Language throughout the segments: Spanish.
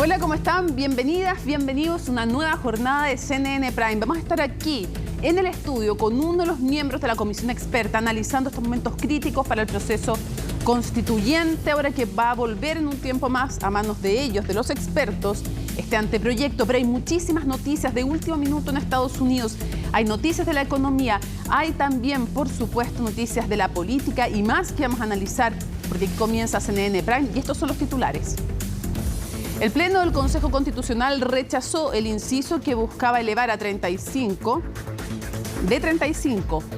Hola, ¿cómo están? Bienvenidas, bienvenidos a una nueva jornada de CNN Prime. Vamos a estar aquí en el estudio con uno de los miembros de la comisión experta analizando estos momentos críticos para el proceso constituyente, ahora que va a volver en un tiempo más a manos de ellos, de los expertos, este anteproyecto. Pero hay muchísimas noticias de último minuto en Estados Unidos. Hay noticias de la economía, hay también, por supuesto, noticias de la política y más que vamos a analizar porque comienza CNN Prime y estos son los titulares. El Pleno del Consejo Constitucional rechazó el inciso que buscaba elevar de 35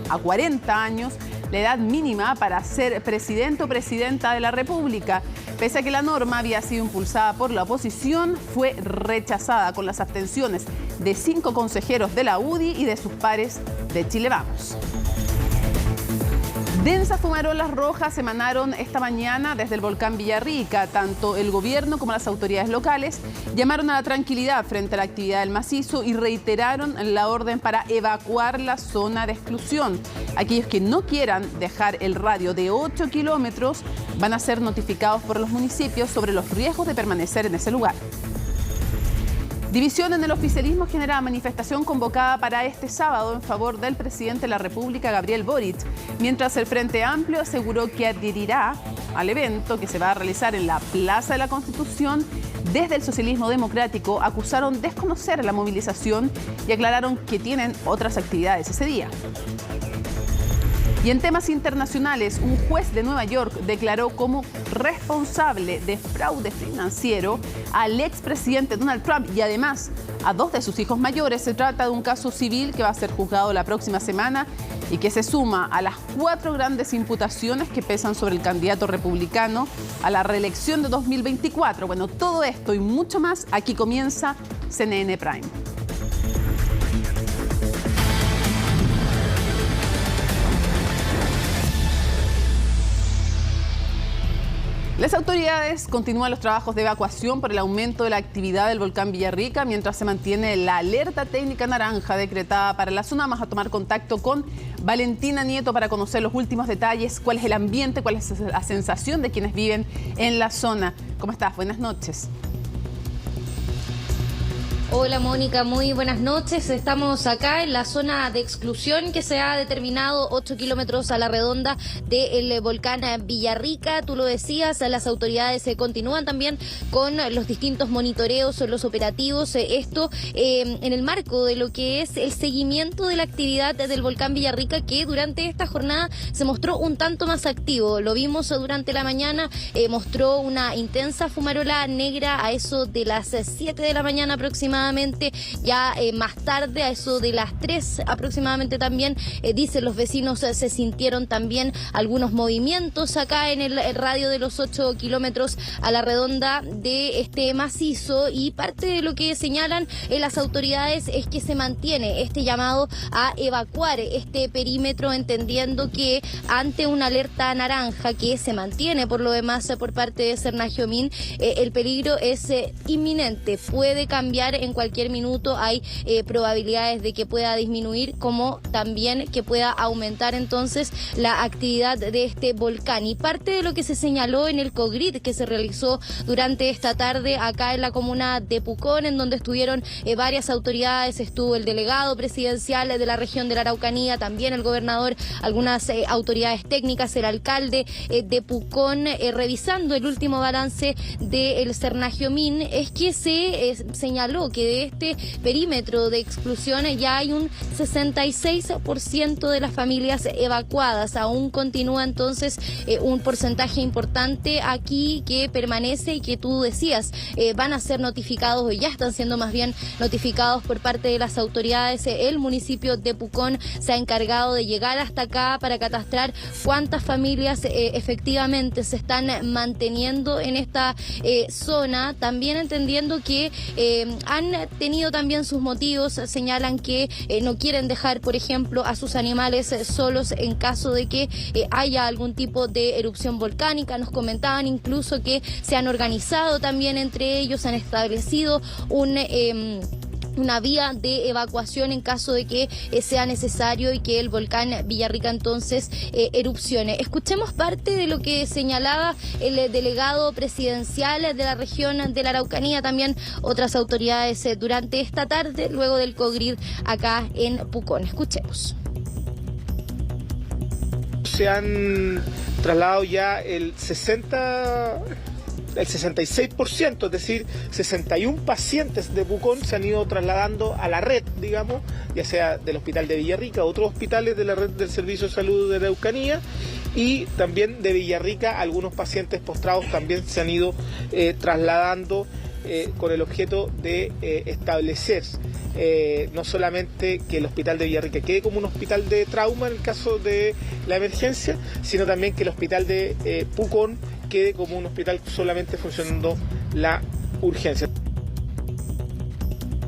a 40 años la edad mínima para ser presidente o presidenta de la República. Pese a que la norma había sido impulsada por la oposición, fue rechazada con las abstenciones de 5 consejeros de la UDI y de sus pares de Chile Vamos. Densas fumarolas rojas emanaron esta mañana desde el volcán Villarrica. Tanto el gobierno como las autoridades locales llamaron a la tranquilidad frente a la actividad del macizo y reiteraron la orden para evacuar la zona de exclusión. Aquellos que no quieran dejar el radio de 8 kilómetros van a ser notificados por los municipios sobre los riesgos de permanecer en ese lugar. División en el oficialismo genera manifestación convocada para este sábado en favor del presidente de la República, Gabriel Boric, mientras el Frente Amplio aseguró que adherirá al evento que se va a realizar en la Plaza de la Constitución. Desde el socialismo democrático acusaron desconocer la movilización y aclararon que tienen otras actividades ese día. Y en temas internacionales, un juez de Nueva York declaró como responsable de fraude financiero al expresidente Donald Trump y además a 2 de sus hijos mayores. Se trata de un caso civil que va a ser juzgado la próxima semana y que se suma a las 4 grandes imputaciones que pesan sobre el candidato republicano a la reelección de 2024. Bueno, todo esto y mucho más, aquí comienza CNN Prime. Las autoridades continúan los trabajos de evacuación por el aumento de la actividad del volcán Villarrica, mientras se mantiene la alerta técnica naranja decretada para la zona. Vamos a tomar contacto con Valentina Nieto para conocer los últimos detalles, cuál es el ambiente, cuál es la sensación de quienes viven en la zona. ¿Cómo estás? Buenas noches. Hola Mónica, muy buenas noches. Estamos acá en la zona de exclusión que se ha determinado 8 kilómetros a la redonda del volcán Villarrica. Tú lo decías, las autoridades continúan también con los distintos monitoreos, los operativos. Esto en el marco de lo que es el seguimiento de la actividad del volcán Villarrica, que durante esta jornada se mostró un tanto más activo. Lo vimos durante la mañana, mostró una intensa fumarola negra a eso de las 7 de la mañana aproximadamente. Ya más tarde, a eso de las 3 aproximadamente también, dicen los vecinos, se sintieron también algunos movimientos acá en el radio de los 8 kilómetros a la redonda de este macizo, y parte de lo que señalan las autoridades es que se mantiene este llamado a evacuar este perímetro, entendiendo que ante una alerta naranja que se mantiene por lo demás por parte de Cernagiomín, el peligro es inminente, puede cambiar en cualquier minuto. Hay probabilidades de que pueda disminuir, como también que pueda aumentar entonces la actividad de este volcán. Y parte de lo que se señaló en el COGRID que se realizó durante esta tarde acá en la comuna de Pucón, en donde estuvieron varias autoridades, estuvo el delegado presidencial de la región de la Araucanía, también el gobernador, algunas autoridades técnicas, el alcalde de Pucón, revisando el último balance del Cernagiomín, es que se señaló que de este perímetro de exclusión ya hay un 66% de las familias evacuadas. Aún continúa entonces un porcentaje importante aquí que permanece y que tú decías, van a ser notificados, o ya están siendo más bien notificados por parte de las autoridades. El municipio de Pucón se ha encargado de llegar hasta acá para catastrar cuántas familias efectivamente se están manteniendo en esta zona, también entendiendo que han tenido también sus motivos. Señalan que no quieren dejar, por ejemplo, a sus animales solos en caso de que haya algún tipo de erupción volcánica. Nos comentaban incluso que se han organizado también entre ellos, han establecido una vía de evacuación en caso de que sea necesario y que el volcán Villarrica entonces erupcione. Escuchemos parte de lo que señalaba el delegado presidencial de la región de la Araucanía, también otras autoridades durante esta tarde, luego del COGRID acá en Pucón. Escuchemos. Se han trasladado ya el 66%, es decir, 61 pacientes de Pucón se han ido trasladando a la red, digamos, ya sea del hospital de Villarrica, otros hospitales de la red del Servicio de Salud de la Araucanía, y también de Villarrica algunos pacientes postrados también se han ido trasladando con el objeto de establecer no solamente que el hospital de Villarrica quede como un hospital de trauma en el caso de la emergencia, sino también que el hospital de Pucón quede como un hospital solamente funcionando la urgencia.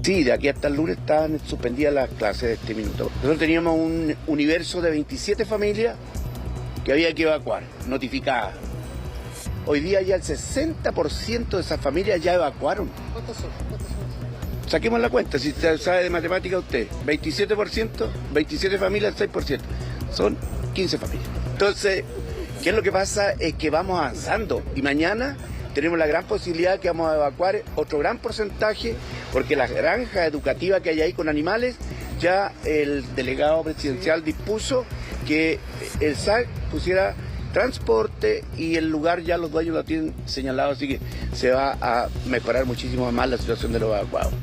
Sí, de aquí hasta el lunes estaban suspendidas las clases de este minuto. Nosotros teníamos un universo de 27 familias que había que evacuar, notificadas. Hoy día ya el 60% de esas familias ya evacuaron. ¿Cuántos son? Saquemos la cuenta, si usted sabe de matemática usted, 27%, 27 familias, 6%, son 15 familias. Entonces, ¿qué es lo que pasa? Es que vamos avanzando y mañana tenemos la gran posibilidad que vamos a evacuar otro gran porcentaje, porque la granja educativa que hay ahí con animales, ya el delegado presidencial dispuso que el SAC pusiera transporte y el lugar ya los dueños lo tienen señalado, así que se va a mejorar muchísimo más la situación de los evacuados.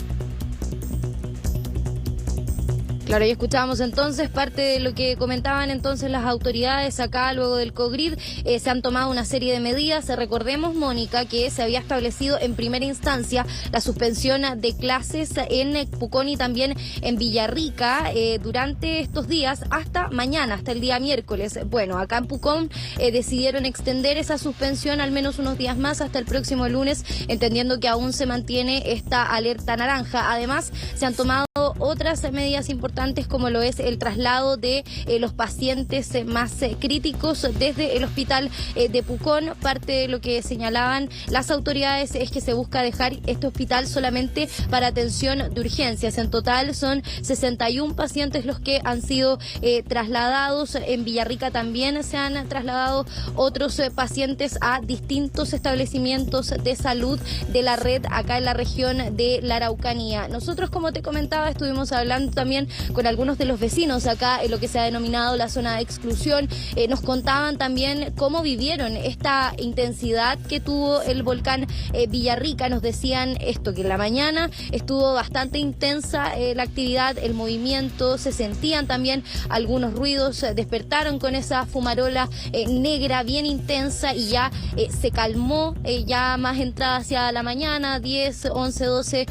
Claro, y escuchábamos entonces parte de lo que comentaban entonces las autoridades acá luego del COGRID. Se han tomado una serie de medidas. Recordemos, Mónica, que se había establecido en primera instancia la suspensión de clases en Pucón y también en Villarrica durante estos días hasta mañana, hasta el día miércoles. Bueno, acá en Pucón decidieron extender esa suspensión al menos unos días más hasta el próximo lunes, entendiendo que aún se mantiene esta alerta naranja. Además, se han tomado otras medidas importantes como lo es el traslado de los pacientes más críticos desde el hospital de Pucón. Parte de lo que señalaban las autoridades es que se busca dejar este hospital solamente para atención de urgencias. En total son 61 pacientes los que han sido trasladados. En Villarrica también se han trasladado otros pacientes a distintos establecimientos de salud de la red acá en la región de la Araucanía. Nosotros, como te comentaba, estuvimos hablando también con algunos de los vecinos acá en lo que se ha denominado la zona de exclusión. Nos contaban también cómo vivieron esta intensidad que tuvo el volcán Villarrica. Nos decían esto, que en la mañana estuvo bastante intensa la actividad, el movimiento, se sentían también algunos ruidos, despertaron con esa fumarola negra bien intensa y ya se calmó, ya más entrada hacia la mañana, 10, 11, 12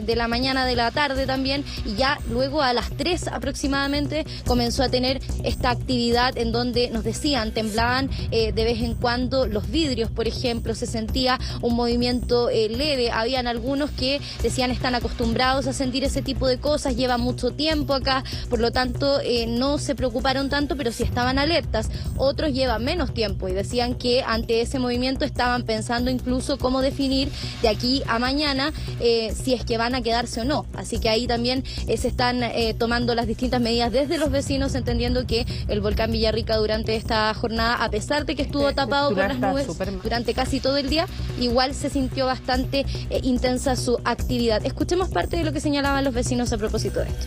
de la mañana, de la tarde también, y ya luego a las 3 aproximadamente comenzó a tener esta actividad en donde nos decían temblaban de vez en cuando los vidrios, por ejemplo, se sentía un movimiento leve. Habían algunos que decían están acostumbrados a sentir ese tipo de cosas, llevan mucho tiempo acá, por lo tanto no se preocuparon tanto, pero sí estaban alertas. Otros llevan menos tiempo y decían que ante ese movimiento estaban pensando incluso cómo definir de aquí a mañana si es que van a quedarse o no. Así que ahí también se están tomando las distintas medidas desde los vecinos, entendiendo que el volcán Villarrica durante esta jornada, a pesar de que estuvo tapado por las nubes durante casi todo el día, igual se sintió bastante intensa su actividad. Escuchemos parte de lo que señalaban los vecinos a propósito de esto.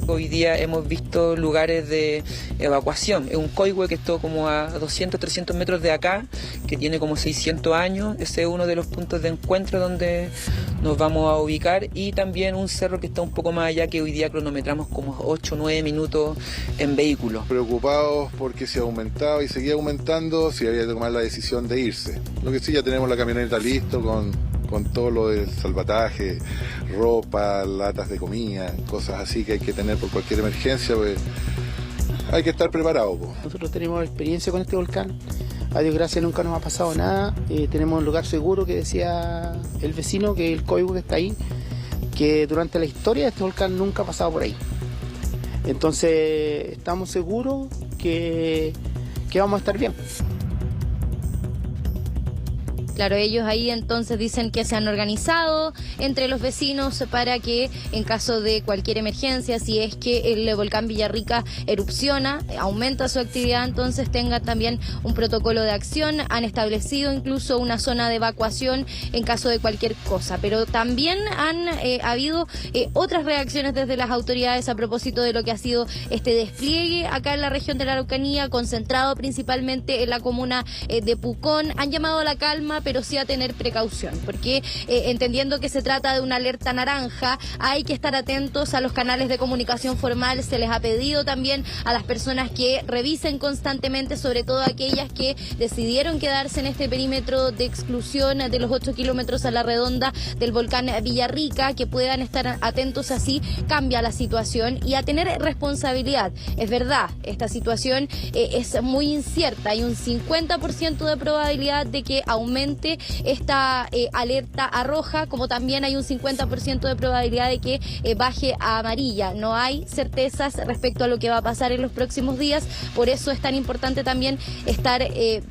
Hoy día hemos visto lugares de evacuación. Es un coihue que está como a 200, 300 metros de acá, que tiene como 600 años. Ese es uno de los puntos de encuentro donde nos vamos a ubicar. Y también un cerro que está un poco más allá, que hoy día cronometramos como 8 o 9 minutos en vehículo. Preocupados porque se aumentaba y seguía aumentando, si había que tomar la decisión de irse. Lo que sí, ya tenemos la camioneta listo con todo lo del salvataje, ropa, latas de comida, cosas así que hay que tener por cualquier emergencia, pues hay que estar preparado. Pues. Nosotros tenemos experiencia con este volcán, a Dios gracias nunca nos ha pasado nada, tenemos un lugar seguro que decía el vecino, que es el coihue que está ahí, que durante la historia de este volcán nunca ha pasado por ahí. Entonces estamos seguros que vamos a estar bien. Claro, ellos ahí entonces dicen que se han organizado entre los vecinos para que en caso de cualquier emergencia, si es que el volcán Villarrica erupciona, aumenta su actividad, entonces tenga también un protocolo de acción. Han establecido incluso una zona de evacuación en caso de cualquier cosa, pero también han habido otras reacciones desde las autoridades a propósito de lo que ha sido este despliegue acá en la región de la Araucanía, concentrado principalmente en la comuna de Pucón. Han llamado a la calma, pero sí a tener precaución, porque entendiendo que se trata de una alerta naranja, hay que estar atentos a los canales de comunicación formal. Se les ha pedido también a las personas que revisen constantemente, sobre todo aquellas que decidieron quedarse en este perímetro de exclusión de los 8 kilómetros a la redonda del volcán Villarrica, que puedan estar atentos, así cambia la situación, y a tener responsabilidad. Es verdad, esta situación es muy incierta, hay un 50% de probabilidad de que aumente esta alerta a roja, como también hay un 50% de probabilidad de que baje a amarilla. No hay certezas respecto a lo que va a pasar en los próximos días, por eso es tan importante también estar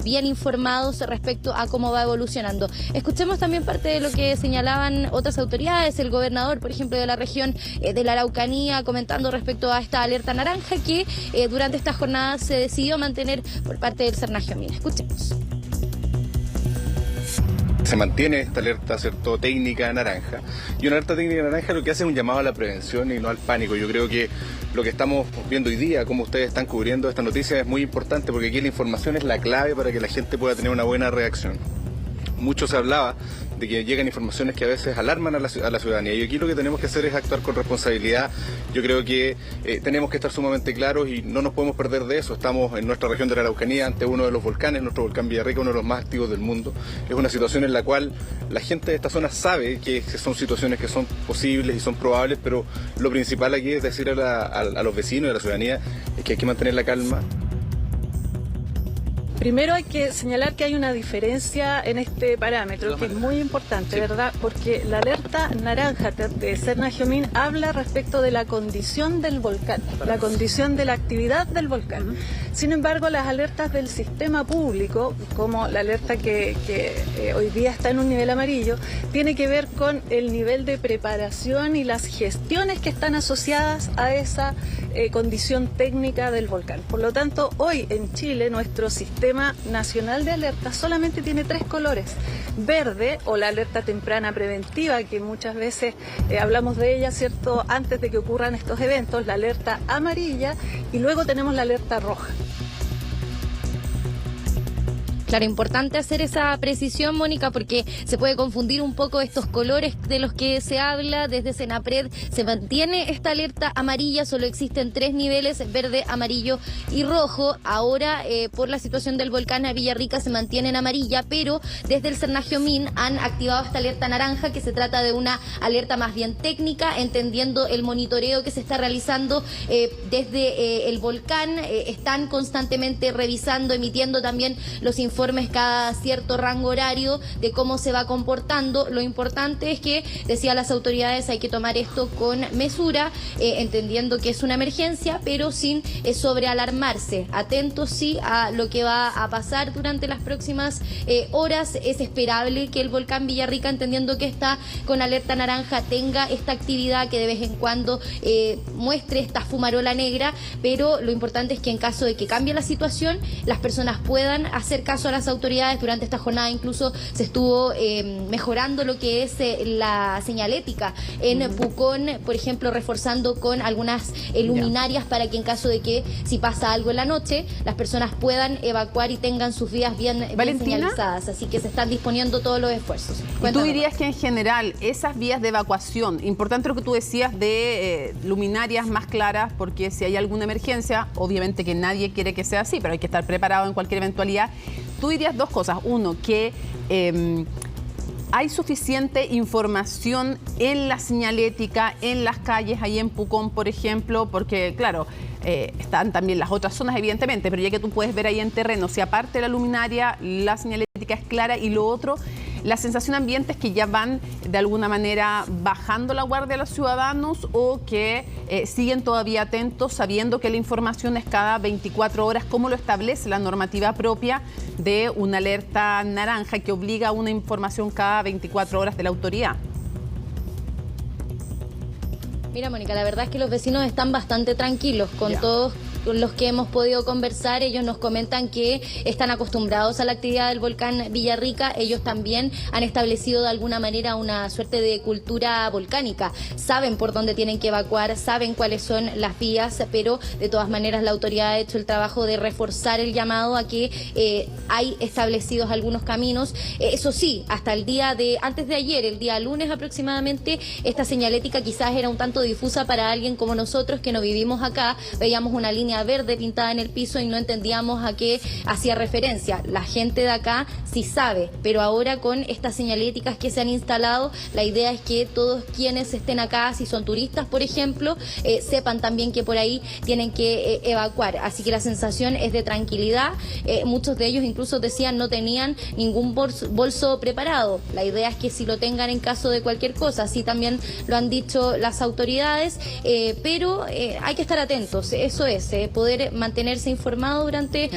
bien informados respecto a cómo va evolucionando. Escuchemos también parte de lo que señalaban otras autoridades, el gobernador, por ejemplo, de la región de la Araucanía, comentando respecto a esta alerta naranja que durante esta jornada se decidió mantener por parte del Cernagiomín. Escuchemos. Se mantiene esta alerta, ¿cierto?, técnica naranja. Y una alerta técnica naranja lo que hace es un llamado a la prevención y no al pánico. Yo creo que lo que estamos viendo hoy día, cómo ustedes están cubriendo esta noticia, es muy importante, porque aquí la información es la clave para que la gente pueda tener una buena reacción. Mucho se hablaba de que llegan informaciones que a veces alarman a la ciudadanía, y aquí lo que tenemos que hacer es actuar con responsabilidad. Yo creo que tenemos que estar sumamente claros y no nos podemos perder de eso. Estamos en nuestra región de la Araucanía ante uno de los volcanes, nuestro volcán Villarrica, uno de los más activos del mundo. Es una situación en la cual la gente de esta zona sabe que son situaciones que son posibles y son probables, pero lo principal aquí es decir a los vecinos y a la ciudadanía es que hay que mantener la calma. Primero hay que señalar que hay una diferencia en este parámetro que es muy importante, ¿verdad? Porque la alerta naranja de Cernagiomín habla respecto de la condición del volcán, la condición de la actividad del volcán. Sin embargo, las alertas del sistema público, como la alerta que hoy día está en un nivel amarillo, tiene que ver con el nivel de preparación y las gestiones que están asociadas a esa condición técnica del volcán. Por lo tanto, hoy en Chile nuestro sistema nacional de alerta solamente tiene 3 colores: verde, o la alerta temprana preventiva, que muchas veces hablamos de ella, ¿cierto?, antes de que ocurran estos eventos; la alerta amarilla, y luego tenemos la alerta roja. Claro, importante hacer esa precisión, Mónica, porque se puede confundir un poco estos colores de los que se habla. Desde Senapred se mantiene esta alerta amarilla, solo existen 3 niveles: verde, amarillo y rojo. Ahora, por la situación del volcán Villarrica, se mantiene en amarilla, pero desde el Cernagiomín han activado esta alerta naranja, que se trata de una alerta más bien técnica, entendiendo el monitoreo que se está realizando desde el volcán. Están constantemente revisando, emitiendo también los informes cada cierto rango horario de cómo se va comportando. Lo importante es que, decía las autoridades, hay que tomar esto con mesura, entendiendo que es una emergencia, pero sin sobrealarmarse. Atentos sí a lo que va a pasar durante las próximas horas. Es esperable que el volcán Villarrica, entendiendo que está con alerta naranja, tenga esta actividad que de vez en cuando muestre esta fumarola negra, pero lo importante es que en caso de que cambie la situación, las personas puedan hacer caso a las autoridades. Durante esta jornada incluso se estuvo mejorando lo que es la señalética en Pucón, por ejemplo, reforzando con algunas luminarias para que en caso de que si pasa algo en la noche, las personas puedan evacuar y tengan sus vías bien señalizadas. Así que se están disponiendo todos los esfuerzos. ¿Tú dirías que en general esas vías de evacuación, importante lo que tú decías de luminarias más claras, porque si hay alguna emergencia, obviamente que nadie quiere que sea así, pero hay que estar preparado en cualquier eventualidad? Tú dirías 2 cosas. Uno, que hay suficiente información en la señalética, en las calles, ahí en Pucón, por ejemplo, porque, claro, están también las otras zonas, evidentemente, pero ya que tú puedes ver ahí en terreno, si aparte de la luminaria, la señalética es clara. Y lo otro, La sensación ambiente es que ya van de alguna manera bajando la guardia a los ciudadanos o que siguen todavía atentos sabiendo que la información es cada 24 horas, como lo establece la normativa propia de una alerta naranja que obliga a una información cada 24 horas de la autoridad. Mira, Mónica, la verdad es que los vecinos están bastante tranquilos con todos los que hemos podido conversar. Ellos nos comentan que están acostumbrados a la actividad del volcán Villarrica. Ellos también han establecido de alguna manera una suerte de cultura volcánica. Saben por dónde tienen que evacuar, saben cuáles son las vías, pero de todas maneras la autoridad ha hecho el trabajo de reforzar el llamado a que hay establecidos algunos caminos. Eso sí, hasta el día de antes de ayer, el día lunes aproximadamente, esta señalética quizás era un tanto difusa para alguien como nosotros que no vivimos acá. Veíamos una línea verde pintada en el piso y no entendíamos a qué hacía referencia. La gente de acá sí sabe, pero ahora con estas señaléticas que se han instalado, la idea es que todos quienes estén acá, si son turistas por ejemplo, sepan también que por ahí tienen que evacuar. Así que la sensación es de tranquilidad. Muchos de ellos incluso decían no tenían ningún bolso preparado. La idea es que si lo tengan en caso de cualquier cosa, así también lo han dicho las autoridades, pero hay que estar atentos, eso es, poder mantenerse informado durante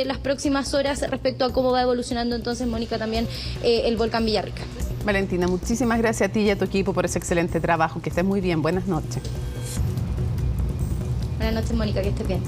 las próximas horas respecto a cómo va evolucionando entonces, Mónica, también el volcán Villarrica. Valentina, muchísimas gracias a ti y a tu equipo por ese excelente trabajo. Que estés muy bien. Buenas noches. Buenas noches, Mónica, que estés bien.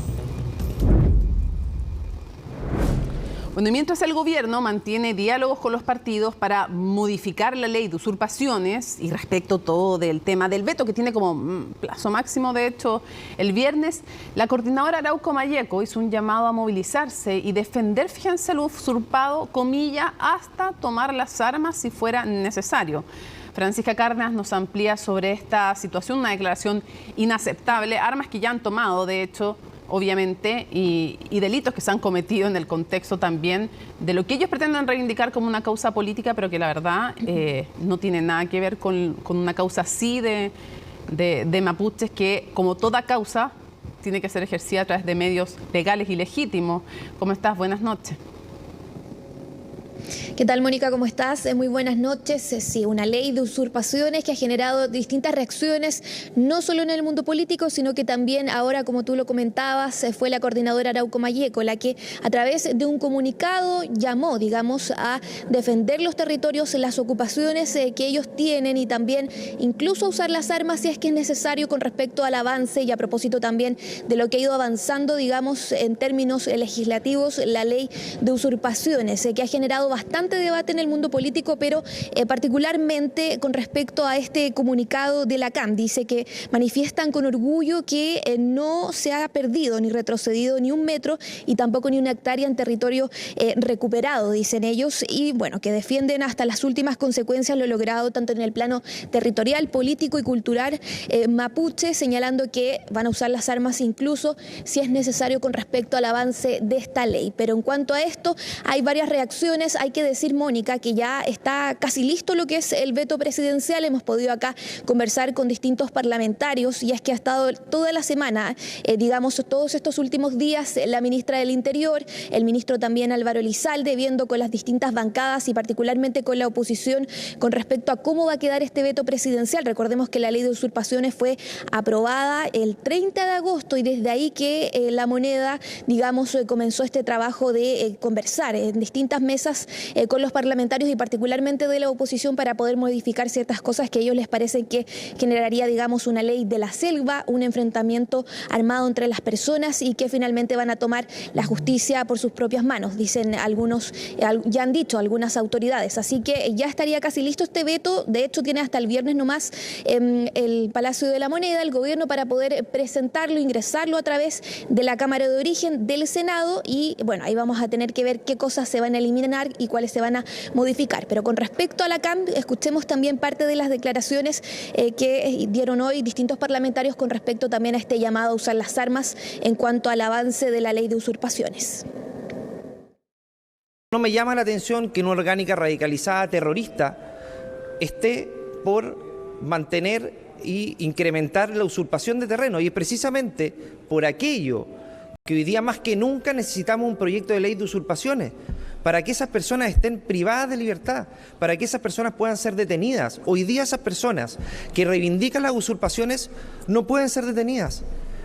Bueno, y mientras el gobierno mantiene diálogos con los partidos para modificar la ley de usurpaciones y respecto todo del tema del veto, que tiene como plazo máximo, de hecho, el viernes, la coordinadora Arauco Malleco hizo un llamado a movilizarse y defender, fíjense, lo usurpado, comilla, hasta tomar las armas si fuera necesario. Francisca Cárdenas nos amplía sobre esta situación, una declaración inaceptable, armas que ya han tomado, de hecho, obviamente, y delitos que se han cometido en el contexto también de lo que ellos pretenden reivindicar como una causa política, pero que la verdad no tiene nada que ver con una causa así de mapuches, que como toda causa tiene que ser ejercida a través de medios legales y legítimos. ¿Cómo estás? Buenas noches. ¿Qué tal, Mónica? ¿Cómo estás? Muy buenas noches. Sí, una ley de usurpaciones que ha generado distintas reacciones, no solo en el mundo político, sino que también ahora, como tú lo comentabas, fue la coordinadora Arauco Malleco la que a través de un comunicado llamó, digamos, a defender los territorios, las ocupaciones que ellos tienen y también incluso a usar las armas si es que es necesario con respecto al avance y a propósito también de lo que ha ido avanzando, digamos, en términos legislativos, la ley de usurpaciones, que ha generado bastante debate en el mundo político, pero particularmente con respecto a este comunicado de la CAM. Dice que manifiestan con orgullo que no se ha perdido ni retrocedido ni un metro y tampoco ni una hectárea en territorio recuperado, dicen ellos, y bueno, que defienden hasta las últimas consecuencias lo logrado tanto en el plano territorial, político y cultural mapuche, señalando que van a usar las armas incluso si es necesario con respecto al avance de esta ley. Pero en cuanto a esto, hay varias reacciones. Hay que decir, Mónica, que ya está casi listo lo que es el veto presidencial. Hemos podido acá conversar con distintos parlamentarios y es que ha estado toda la semana, digamos, todos estos últimos días, la ministra del Interior, el ministro también Álvaro Elizalde, viendo con las distintas bancadas y particularmente con la oposición con respecto a cómo va a quedar este veto presidencial. Recordemos que la ley de usurpaciones fue aprobada el 30 de agosto y desde ahí que la Moneda, digamos, comenzó este trabajo de conversar en distintas mesas con los parlamentarios y particularmente de la oposición para poder modificar ciertas cosas que a ellos les parecen que generaría, digamos, una ley de la selva, un enfrentamiento armado entre las personas y que finalmente van a tomar la justicia por sus propias manos, dicen algunos, ya han dicho algunas autoridades. Así que ya estaría casi listo este veto. De hecho, tiene hasta el viernes nomás el Palacio de la Moneda, el gobierno, para poder presentarlo, ingresarlo a través de la Cámara de Origen del Senado y bueno, ahí vamos a tener que ver qué cosas se van a eliminar y cuáles se van a modificar. Pero con respecto a la CAM, escuchemos también parte de las declaraciones que dieron hoy distintos parlamentarios con respecto también a este llamado a usar las armas en cuanto al avance de la ley de usurpaciones. No me llama la atención que una orgánica radicalizada terrorista esté por mantener e incrementar la usurpación de terreno, y es precisamente por aquello que hoy día más que nunca necesitamos un proyecto de ley de usurpaciones para que esas personas estén privadas de libertad, para que esas personas puedan ser detenidas. Hoy día esas personas que reivindican las usurpaciones no pueden ser detenidas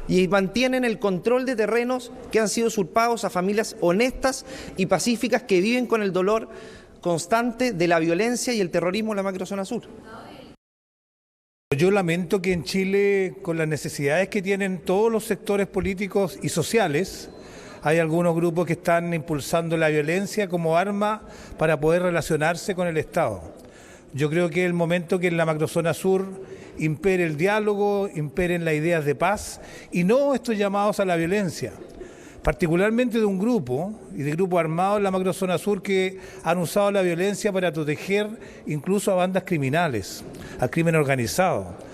y mantienen el control de terrenos que han sido usurpados a familias honestas y pacíficas que viven con el dolor constante de la violencia y el terrorismo en la macrozona sur. Yo lamento que en Chile, con las necesidades que tienen todos los sectores políticos y sociales, hay algunos grupos que están impulsando la violencia como arma para poder relacionarse con el Estado. Yo creo que es el momento que en la macrozona sur impere el diálogo, imperen las ideas de paz y no estos llamados a la violencia, particularmente de un grupo y de grupos armados en la macrozona sur que han usado la violencia para proteger incluso a bandas criminales, al crimen organizado.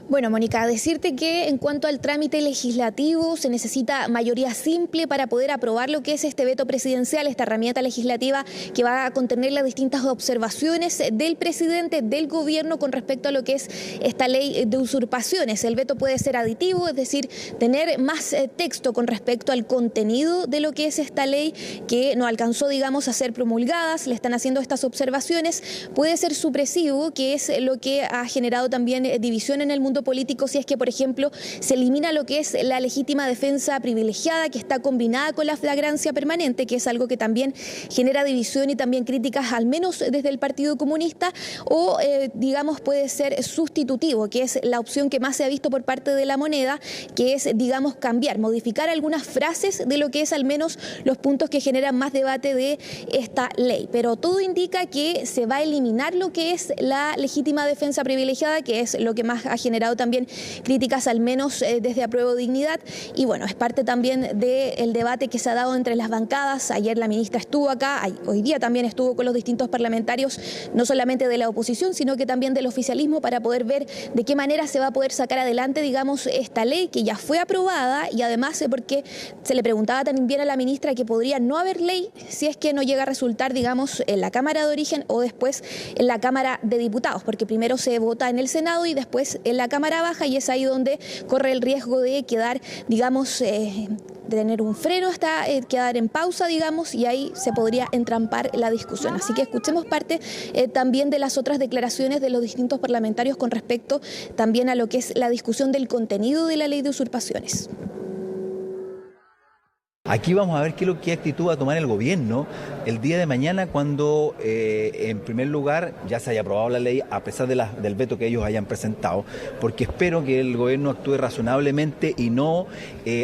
Bueno, Mónica, decirte que en cuanto al trámite legislativo se necesita mayoría simple para poder aprobar lo que es este veto presidencial, esta herramienta legislativa que va a contener las distintas observaciones del presidente, del gobierno con respecto a lo que es esta ley de usurpaciones. El veto puede ser aditivo, es decir, tener más texto con respecto al contenido de lo que es esta ley que no alcanzó, digamos, a ser promulgadas, le están haciendo estas observaciones. Puede ser supresivo, que es lo que ha generado también división en el mundo político, si es que, por ejemplo, se elimina lo que es la legítima defensa privilegiada, que está combinada con la flagrancia permanente, que es algo que también genera división y también críticas, al menos desde el Partido Comunista, o digamos puede ser sustitutivo, que es la opción que más se ha visto por parte de La Moneda, que es, digamos, cambiar, modificar algunas frases de lo que es al menos los puntos que generan más debate de esta ley. Pero todo indica que se va a eliminar lo que es la legítima defensa privilegiada, que es lo que más ha generado también críticas, al menos desde Apruebo Dignidad, y bueno, es parte también del debate que se ha dado entre las bancadas. Ayer la ministra estuvo acá, hoy día también estuvo con los distintos parlamentarios, no solamente de la oposición, sino que también del oficialismo, para poder ver de qué manera se va a poder sacar adelante, digamos, esta ley que ya fue aprobada, y además porque se le preguntaba también a la ministra que podría no haber ley si es que no llega a resultar, digamos, en la Cámara de Origen o después en la Cámara de Diputados, porque primero se vota en el Senado y después en la Cámara Baja, y es ahí donde corre el riesgo de quedar, digamos, de tener un freno hasta quedar en pausa, digamos, y ahí se podría entrampar la discusión. Así que escuchemos parte también de las otras declaraciones de los distintos parlamentarios con respecto también a lo que es la discusión del contenido de la ley de usurpaciones. Aquí vamos a ver qué actitud va a tomar el gobierno el día de mañana cuando, en primer lugar, ya se haya aprobado la ley a pesar del veto que ellos hayan presentado, porque espero que el gobierno actúe razonablemente y no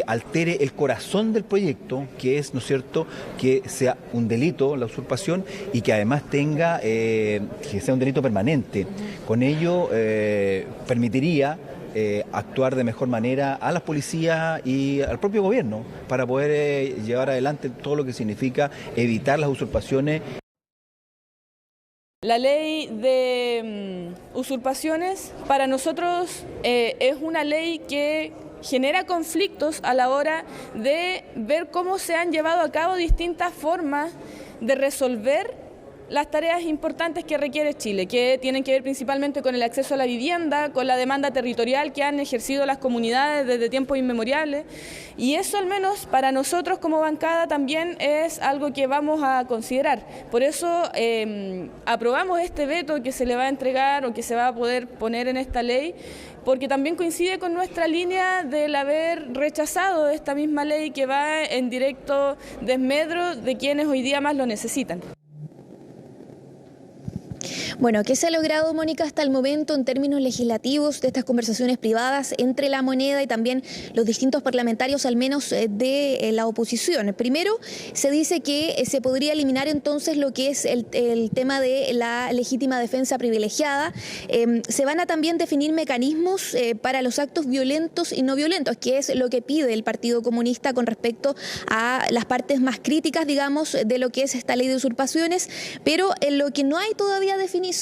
altere el corazón del proyecto, que es, ¿no es cierto?, que sea un delito la usurpación y que además tenga, que sea un delito permanente. Con ello permitiría actuar de mejor manera a las policías y al propio gobierno para poder llevar adelante todo lo que significa evitar las usurpaciones. La ley de usurpaciones para nosotros es una ley que genera conflictos a la hora de ver cómo se han llevado a cabo distintas formas de resolver las tareas importantes que requiere Chile, que tienen que ver principalmente con el acceso a la vivienda, con la demanda territorial que han ejercido las comunidades desde tiempos inmemoriales, y eso al menos para nosotros como bancada también es algo que vamos a considerar. Por eso aprobamos este veto que se le va a entregar o que se va a poder poner en esta ley, porque también coincide con nuestra línea del haber rechazado esta misma ley que va en directo desmedro de quienes hoy día más lo necesitan. Bueno, ¿qué se ha logrado, Mónica, hasta el momento en términos legislativos de estas conversaciones privadas entre La Moneda y también los distintos parlamentarios, al menos de la oposición? Primero, se dice que se podría eliminar entonces lo que es el tema de la legítima defensa privilegiada. Se van a también definir mecanismos para los actos violentos y no violentos, que es lo que pide el Partido Comunista con respecto a las partes más críticas, digamos, de lo que es esta ley de usurpaciones, pero en lo que no hay todavía definiciones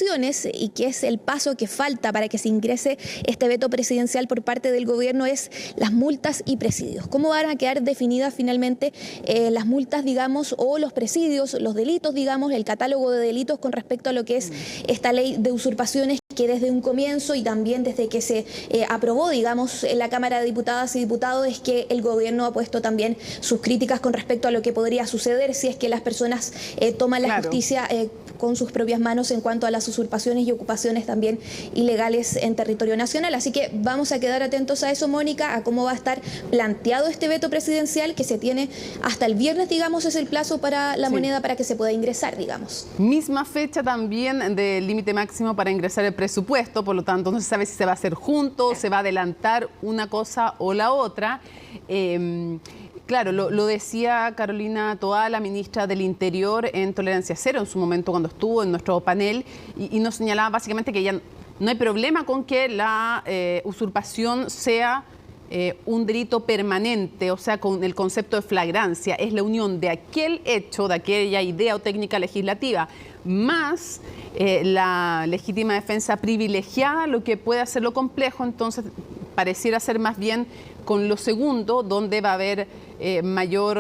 y que es el paso que falta para que se ingrese este veto presidencial por parte del gobierno es las multas y presidios. ¿Cómo van a quedar definidas finalmente las multas, digamos, o los presidios, los delitos, digamos, el catálogo de delitos con respecto a lo que es esta ley de usurpaciones? que desde un comienzo y también desde que se aprobó, digamos, en la Cámara de Diputadas y Diputados, es que el gobierno ha puesto también sus críticas con respecto a lo que podría suceder si es que las personas toman la justicia con sus propias manos en cuanto a las usurpaciones y ocupaciones también ilegales en territorio nacional. Así que vamos a quedar atentos a eso, Mónica, a cómo va a estar planteado este veto presidencial que se tiene hasta el viernes, digamos, es el plazo para la moneda para que se pueda ingresar, digamos. Misma fecha también del límite máximo para ingresar el presupuesto, por lo tanto no se sabe si se va a hacer junto, se va a adelantar una cosa o la otra. Claro, lo decía Carolina Toá, la ministra del Interior, en Tolerancia Cero, en su momento cuando estuvo en nuestro panel, y nos señalaba básicamente que ya no hay problema con que la usurpación sea un delito permanente, o sea, con el concepto de flagrancia. Es la unión de aquel hecho, de aquella idea o técnica legislativa, más la legítima defensa privilegiada, lo que puede hacerlo complejo. Entonces, pareciera ser más bien con lo segundo, donde va a haber mayor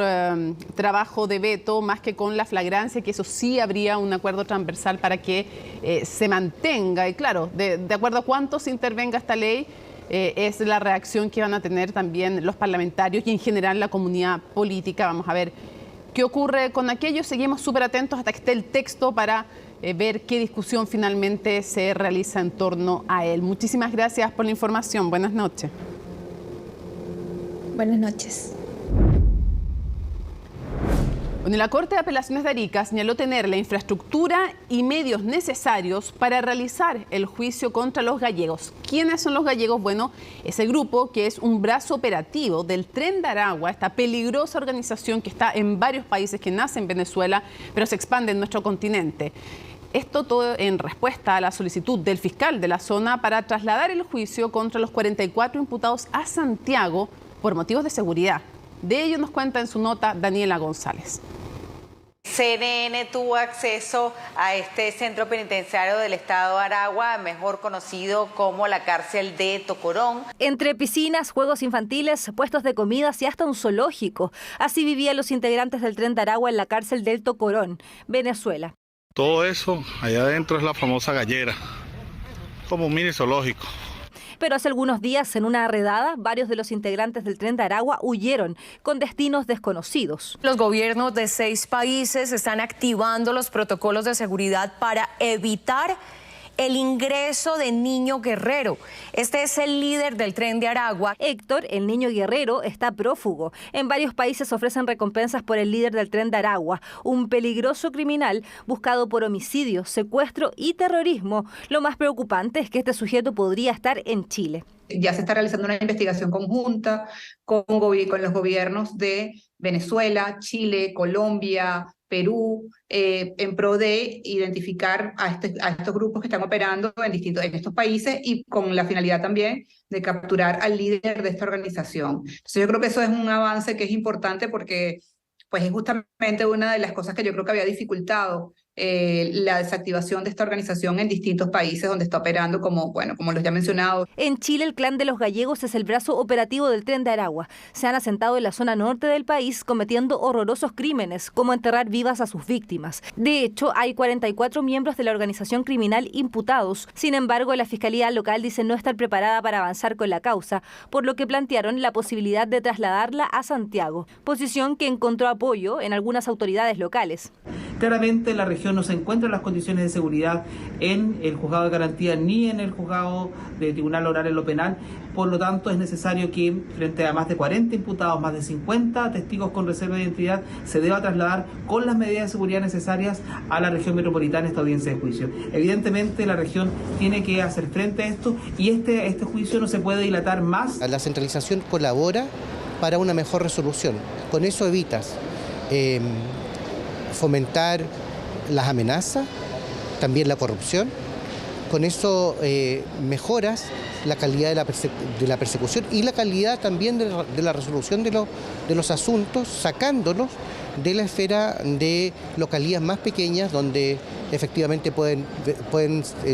trabajo de veto, más que con la flagrancia, que eso sí habría un acuerdo transversal para que se mantenga. Y claro, de acuerdo a cuánto se intervenga esta ley, es la reacción que van a tener también los parlamentarios y en general la comunidad política. Vamos a ver qué ocurre con aquello. Seguimos súper atentos hasta que esté el texto para ver qué discusión finalmente se realiza en torno a él. Muchísimas gracias por la información. Buenas noches. Buenas noches. Bueno, la Corte de Apelaciones de Arica señaló tener la infraestructura y medios necesarios para realizar el juicio contra los gallegos. ¿Quiénes son los gallegos? Bueno, es el grupo que es un brazo operativo del Tren de Aragua, esta peligrosa organización que está en varios países, que nace en Venezuela, pero se expande en nuestro continente. Esto todo en respuesta a la solicitud del fiscal de la zona para trasladar el juicio contra los 44 imputados a Santiago por motivos de seguridad. De ello nos cuenta en su nota Daniela González. CNN tuvo acceso a este centro penitenciario del estado de Aragua, mejor conocido como la cárcel de Tocorón. Entre piscinas, juegos infantiles, puestos de comidas y hasta un zoológico. Así vivían los integrantes del Tren de Aragua en la cárcel del Tocorón, Venezuela. Todo eso allá adentro es la famosa gallera, como un mini zoológico. Pero hace algunos días, en una redada, varios de los integrantes del Tren de Aragua huyeron con destinos desconocidos. Los gobiernos de 6 países están activando los protocolos de seguridad para evitar el ingreso de Niño Guerrero. Este es el líder del Tren de Aragua. Héctor, el Niño Guerrero, está prófugo. En varios países ofrecen recompensas por el líder del Tren de Aragua, un peligroso criminal buscado por homicidio, secuestro y terrorismo. Lo más preocupante es que este sujeto podría estar en Chile. Ya se está realizando una investigación conjunta con los gobiernos de Venezuela, Chile, Colombia, Perú, en pro de identificar a estos grupos que están operando en estos países y con la finalidad también de capturar al líder de esta organización. Entonces yo creo que eso es un avance que es importante porque pues es justamente una de las cosas que yo creo que había dificultado la desactivación de esta organización en distintos países donde está operando, como los ya mencionados. En Chile, el Clan de los Gallegos es el brazo operativo del Tren de Aragua. Se han asentado en la zona norte del país cometiendo horrorosos crímenes, como enterrar vivas a sus víctimas. De hecho, hay 44 miembros de la organización criminal imputados. Sin embargo, la Fiscalía local dice no estar preparada para avanzar con la causa, por lo que plantearon la posibilidad de trasladarla a Santiago, posición que encontró apoyo en algunas autoridades locales. Claramente la región no se encuentra en las condiciones de seguridad en el juzgado de garantía ni en el juzgado de tribunal oral en lo penal. Por lo tanto, es necesario que frente a más de 40 imputados, más de 50 testigos con reserva de identidad, se deba trasladar con las medidas de seguridad necesarias a la región metropolitana esta audiencia de juicio. Evidentemente, la región tiene que hacer frente a esto y este juicio no se puede dilatar más. La centralización colabora para una mejor resolución. Con eso evitas fomentar las amenazas, también la corrupción. Con eso mejoras la calidad de la persecución y la calidad también de la resolución de los asuntos, sacándolos de la esfera de localías más pequeñas donde efectivamente pueden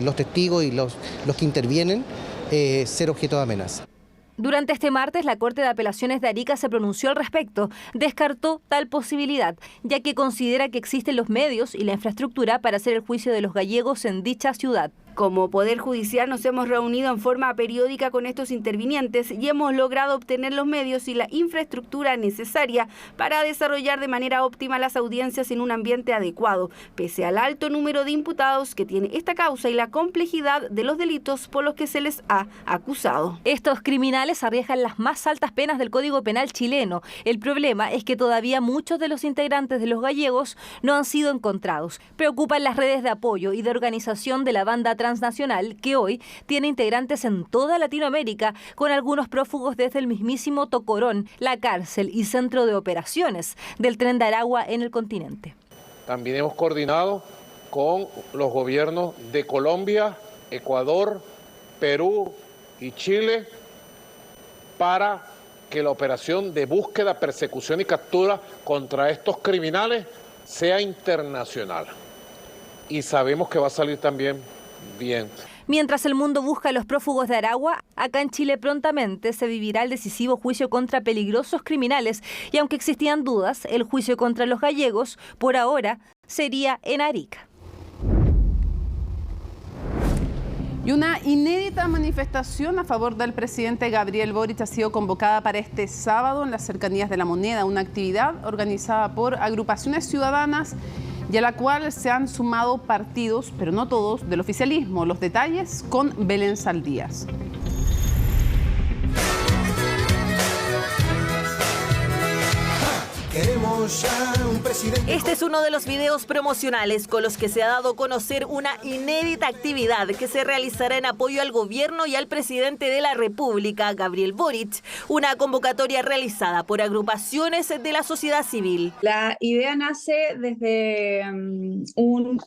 los testigos y los que intervienen ser objeto de amenaza. Durante este martes, la Corte de Apelaciones de Arica se pronunció al respecto. Descartó tal posibilidad, ya que considera que existen los medios y la infraestructura para hacer el juicio de los gallegos en dicha ciudad. Como Poder Judicial nos hemos reunido en forma periódica con estos intervinientes y hemos logrado obtener los medios y la infraestructura necesaria para desarrollar de manera óptima las audiencias en un ambiente adecuado, pese al alto número de imputados que tiene esta causa y la complejidad de los delitos por los que se les ha acusado. Estos criminales arriesgan las más altas penas del Código Penal chileno. El problema es que todavía muchos de los integrantes de los gallegos no han sido encontrados. Preocupan las redes de apoyo y de organización de la banda transnacional, que hoy tiene integrantes en toda Latinoamérica, con algunos prófugos desde el mismísimo Tocorón, la cárcel y centro de operaciones del Tren de Aragua en el continente. También hemos coordinado con los gobiernos de Colombia, Ecuador, Perú y Chile para que la operación de búsqueda, persecución y captura contra estos criminales sea internacional. Y sabemos que va a salir también bien. Mientras el mundo busca a los prófugos de Aragua, acá en Chile prontamente se vivirá el decisivo juicio contra peligrosos criminales y aunque existían dudas, el juicio contra los gallegos, por ahora, sería en Arica. Y una inédita manifestación a favor del presidente Gabriel Boric ha sido convocada para este sábado en las cercanías de La Moneda, una actividad organizada por agrupaciones ciudadanas y a la cual se han sumado partidos, pero no todos, del oficialismo. Los detalles con Belén Saldías. Este es uno de los videos promocionales con los que se ha dado a conocer una inédita actividad que se realizará en apoyo al gobierno y al presidente de la República, Gabriel Boric, una convocatoria realizada por agrupaciones de la sociedad civil. La idea nace desde un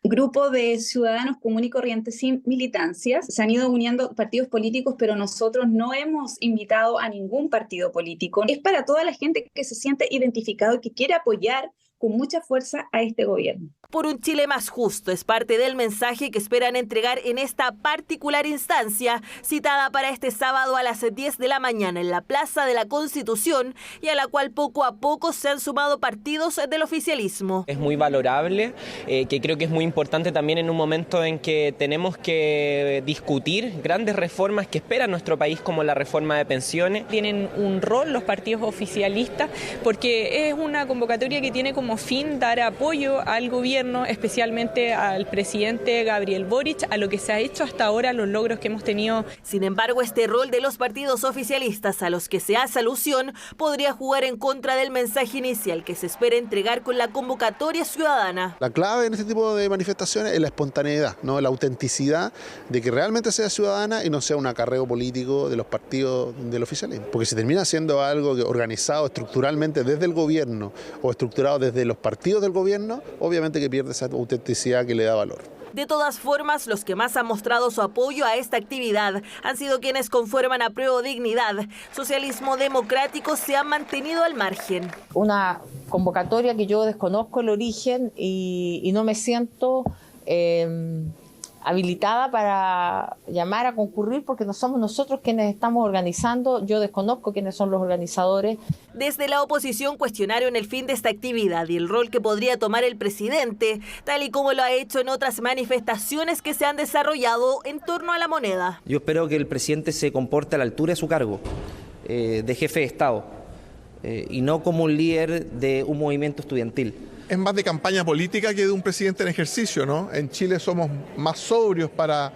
grupo de ciudadanos común y corrientes sin militancias. Se han ido uniendo partidos políticos, pero nosotros no hemos invitado a ningún partido político. Es para toda la gente que se siente identificado y que quiere apoyar con mucha fuerza a este gobierno. Por un Chile más justo es parte del mensaje que esperan entregar en esta particular instancia, citada para este sábado a las 10 de la mañana en la Plaza de la Constitución y a la cual poco a poco se han sumado partidos del oficialismo. Es muy valorable, que creo que es muy importante también en un momento en que tenemos que discutir grandes reformas que espera nuestro país, como la reforma de pensiones. Tienen un rol los partidos oficialistas porque es una convocatoria que tiene como fin dar apoyo al gobierno, especialmente al presidente Gabriel Boric, a lo que se ha hecho hasta ahora, los logros que hemos tenido. Sin embargo, este rol de los partidos oficialistas a los que se hace alusión podría jugar en contra del mensaje inicial que se espera entregar con la convocatoria ciudadana. La clave en este tipo de manifestaciones es la espontaneidad, ¿no? La autenticidad de que realmente sea ciudadana y no sea un acarreo político de los partidos del oficialismo. Porque si termina siendo algo organizado estructuralmente desde el gobierno o estructurado desde los partidos del gobierno, obviamente que pierde esa autenticidad que le da valor. De todas formas, los que más han mostrado su apoyo a esta actividad han sido quienes conforman Apruebo Dignidad. Socialismo Democrático se ha mantenido al margen. Una convocatoria que yo desconozco el origen y no me siento habilitada para llamar a concurrir porque no somos nosotros quienes estamos organizando. Yo desconozco quiénes son los organizadores. Desde la oposición cuestionaron el fin de esta actividad y el rol que podría tomar el presidente, tal y como lo ha hecho en otras manifestaciones que se han desarrollado en torno a La Moneda. Yo espero que el presidente se comporte a la altura de su cargo de jefe de Estado y no como un líder de un movimiento estudiantil. Es más de campaña política que de un presidente en ejercicio, ¿no? En Chile somos más sobrios para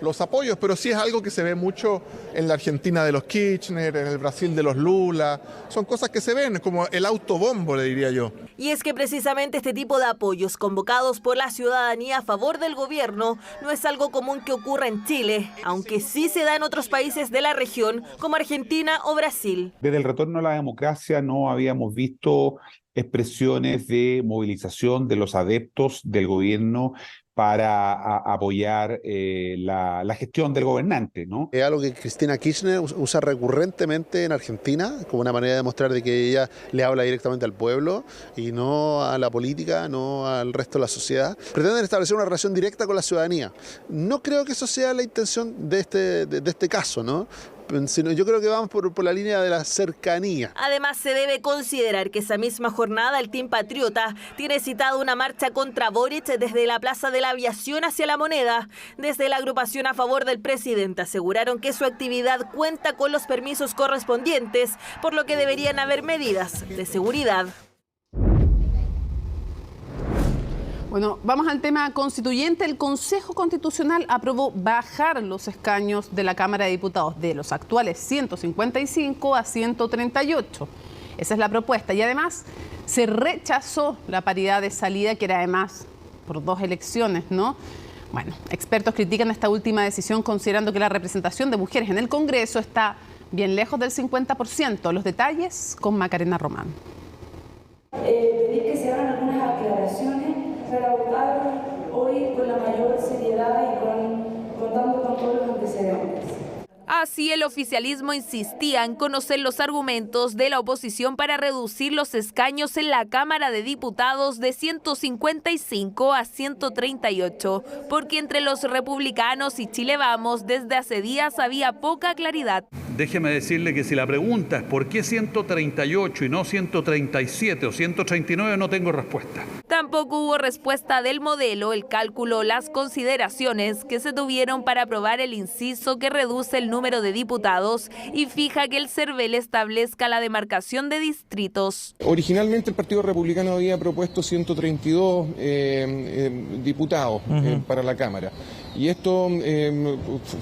los apoyos, pero sí es algo que se ve mucho en la Argentina de los Kirchner, en el Brasil de los Lula. Son cosas que se ven, como el autobombo, le diría yo. Y es que precisamente este tipo de apoyos convocados por la ciudadanía a favor del gobierno no es algo común que ocurra en Chile, aunque sí se da en otros países de la región, como Argentina o Brasil. Desde el retorno a la democracia no habíamos visto expresiones de movilización de los adeptos del gobierno para apoyar la gestión del gobernante, ¿no? Es algo que Cristina Kirchner usa recurrentemente en Argentina como una manera de demostrar de que ella le habla directamente al pueblo y no a la política, no al resto de la sociedad. Pretenden establecer una relación directa con la ciudadanía. No creo que eso sea la intención de este caso, ¿no? sino yo creo que vamos por la línea de la cercanía. Además, se debe considerar que esa misma jornada el Team Patriota tiene citado una marcha contra Boric desde la Plaza de la Aviación hacia La Moneda. Desde la agrupación a favor del presidente aseguraron que su actividad cuenta con los permisos correspondientes, por lo que deberían haber medidas de seguridad. Bueno, vamos al tema constituyente. El Consejo Constitucional aprobó bajar los escaños de la Cámara de Diputados de los actuales 155 a 138. Esa es la propuesta. Y además se rechazó la paridad de salida, que era además por 2 elecciones, ¿no? Bueno, expertos critican esta última decisión considerando que la representación de mujeres en el Congreso está bien lejos del 50%. Los detalles con Macarena Román. Pedir que se hagan algunas aclaraciones para votar hoy con la mayor seriedad y contando con todos los antecedentes. Así, el oficialismo insistía en conocer los argumentos de la oposición para reducir los escaños en la Cámara de Diputados de 155 a 138, porque entre los republicanos y Chile Vamos desde hace días había poca claridad. Déjeme decirle que si la pregunta es por qué 138 y no 137 o 139, no tengo respuesta. Tampoco hubo respuesta del modelo, el cálculo, las consideraciones que se tuvieron para aprobar el inciso que reduce el número de diputados y fija que el CERVEL establezca la demarcación de distritos. Originalmente el Partido Republicano había propuesto 132 diputados para la Cámara. Y esto,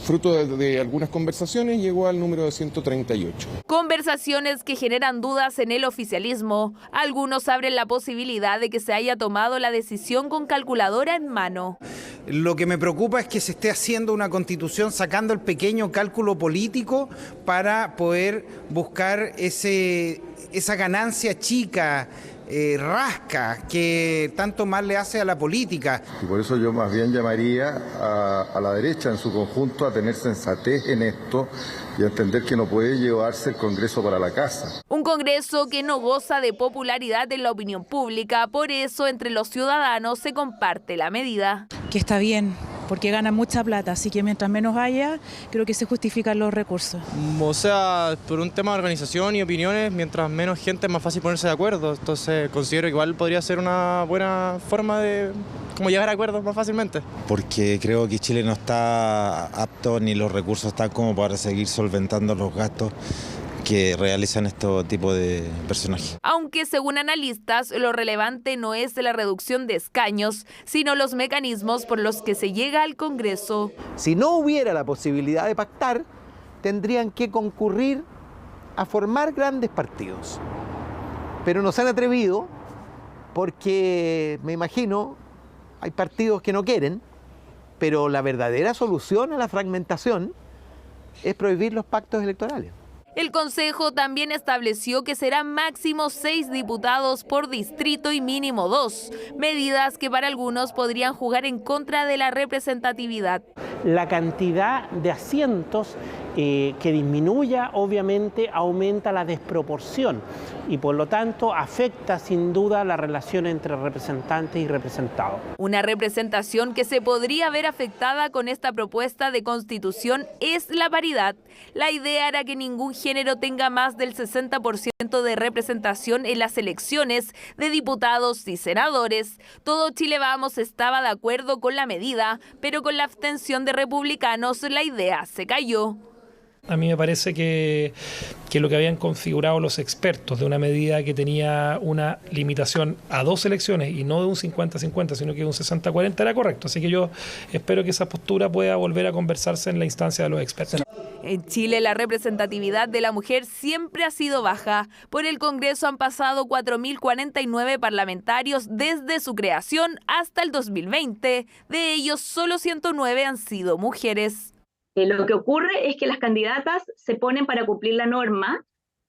fruto de algunas conversaciones, llegó al número de 138. Conversaciones que generan dudas en el oficialismo. Algunos abren la posibilidad de que se haya tomado la decisión con calculadora en mano. Lo que me preocupa es que se esté haciendo una constitución sacando el pequeño cálculo político para poder buscar esa ganancia chica, rasca, que tanto mal le hace a la política. Y por eso yo más bien llamaría a la derecha en su conjunto a tener sensatez en esto y a entender que no puede llevarse el Congreso para la casa. Un Congreso que no goza de popularidad en la opinión pública, por eso entre los ciudadanos se comparte la medida. Que está bien, porque ganan mucha plata, así que mientras menos haya, creo que se justifican los recursos. O sea, por un tema de organización y opiniones, mientras menos gente es más fácil ponerse de acuerdo, entonces considero que igual podría ser una buena forma de como llegar a acuerdos más fácilmente. Porque creo que Chile no está apto ni los recursos están como para seguir solventando los gastos que realizan este tipo de personajes. Aunque según analistas, lo relevante no es la reducción de escaños, sino los mecanismos por los que se llega al Congreso. Si no hubiera la posibilidad de pactar, tendrían que concurrir a formar grandes partidos. Pero no se han atrevido porque, me imagino, hay partidos que no quieren, pero la verdadera solución a la fragmentación es prohibir los pactos electorales. El Consejo también estableció que serán máximo 6 diputados por distrito y mínimo 2, medidas que para algunos podrían jugar en contra de la representatividad. La cantidad de asientos que disminuya, obviamente, aumenta la desproporción y por lo tanto afecta sin duda la relación entre representantes y representados. Una representación que se podría ver afectada con esta propuesta de constitución es la paridad. La idea era que ningún género tenga más del 60% de representación en las elecciones de diputados y senadores. Todo Chile Vamos estaba de acuerdo con la medida, pero con la abstención de republicanos la idea se cayó. A mí me parece que lo que habían configurado los expertos de una medida que tenía una limitación a 2 elecciones y no de un 50-50, sino que de un 60-40 era correcto. Así que yo espero que esa postura pueda volver a conversarse en la instancia de los expertos. En Chile la representatividad de la mujer siempre ha sido baja. Por el Congreso han pasado 4.049 parlamentarios desde su creación hasta el 2020. De ellos, solo 109 han sido mujeres. Lo que ocurre es que las candidatas se ponen para cumplir la norma,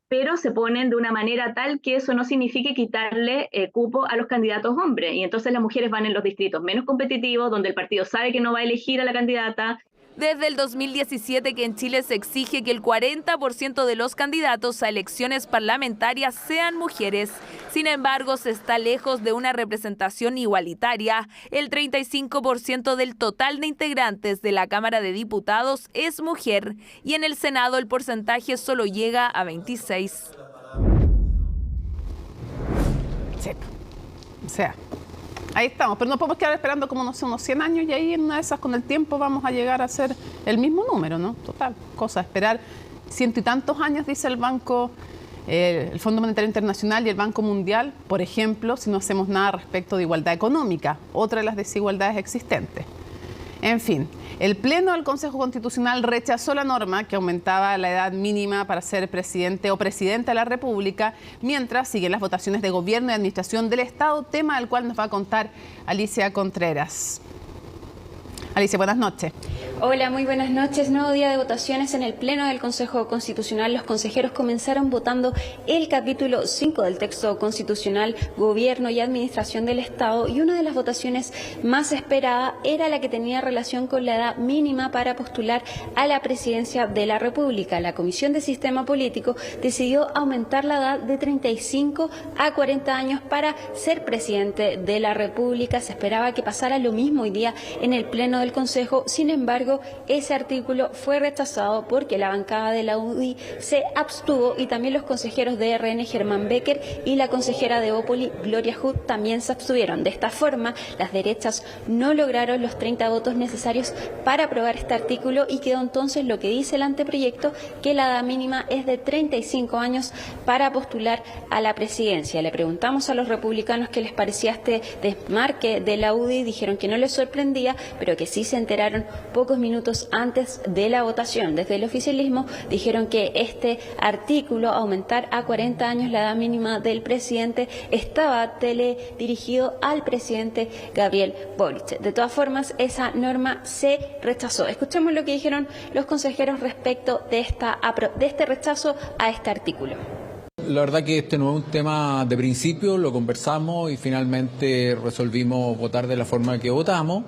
pero se ponen de una manera tal que eso no signifique quitarle cupo a los candidatos hombres. Y entonces las mujeres van en los distritos menos competitivos, donde el partido sabe que no va a elegir a la candidata. Desde el 2017 que en Chile se exige que el 40% de los candidatos a elecciones parlamentarias sean mujeres. Sin embargo, se está lejos de una representación igualitaria. El 35% del total de integrantes de la Cámara de Diputados es mujer y en el Senado el porcentaje solo llega a 26. Sí. O sea, ahí estamos, pero no podemos quedar esperando como no sé, unos 100 años y ahí en una de esas con el tiempo vamos a llegar a ser el mismo número, ¿no? Total, cosa, esperar 100 y tantos años, dice el Banco, el Fondo Monetario Internacional y el Banco Mundial, por ejemplo, si no hacemos nada respecto de igualdad económica, otra de las desigualdades existentes. En fin, el Pleno del Consejo Constitucional rechazó la norma que aumentaba la edad mínima para ser presidente o presidenta de la República, mientras siguen las votaciones de gobierno y administración del Estado, tema del cual nos va a contar Alicia Contreras. Alicia, buenas noches. Hola, muy buenas noches. Nuevo día de votaciones en el Pleno del Consejo Constitucional. Los consejeros comenzaron votando el capítulo 5 del texto constitucional, Gobierno y Administración del Estado, y una de las votaciones más esperadas era la que tenía relación con la edad mínima para postular a la presidencia de la República. La Comisión de Sistema Político decidió aumentar la edad de 35 a 40 años para ser presidente de la República. Se esperaba que pasara lo mismo hoy día en el Pleno del Consejo. Sin embargo, ese artículo fue rechazado porque la bancada de la UDI se abstuvo y también los consejeros de RN, Germán Becker, y la consejera de Opoli, Gloria Hood, también se abstuvieron. De esta forma, las derechas no lograron los 30 votos necesarios para aprobar este artículo y quedó entonces lo que dice el anteproyecto, que la edad mínima es de 35 años para postular a la presidencia. Le preguntamos a los republicanos qué les parecía este desmarque de la UDI, dijeron que no les sorprendía, pero que sí se enteraron pocos minutos antes de la votación. Desde el oficialismo dijeron que este artículo, aumentar a 40 años la edad mínima del presidente, estaba teledirigido al presidente Gabriel Boric. De todas formas, esa norma se rechazó. Escuchemos lo que dijeron los consejeros respecto de este rechazo a este artículo. La verdad que este no es un tema de principio, lo conversamos y finalmente resolvimos votar de la forma que votamos.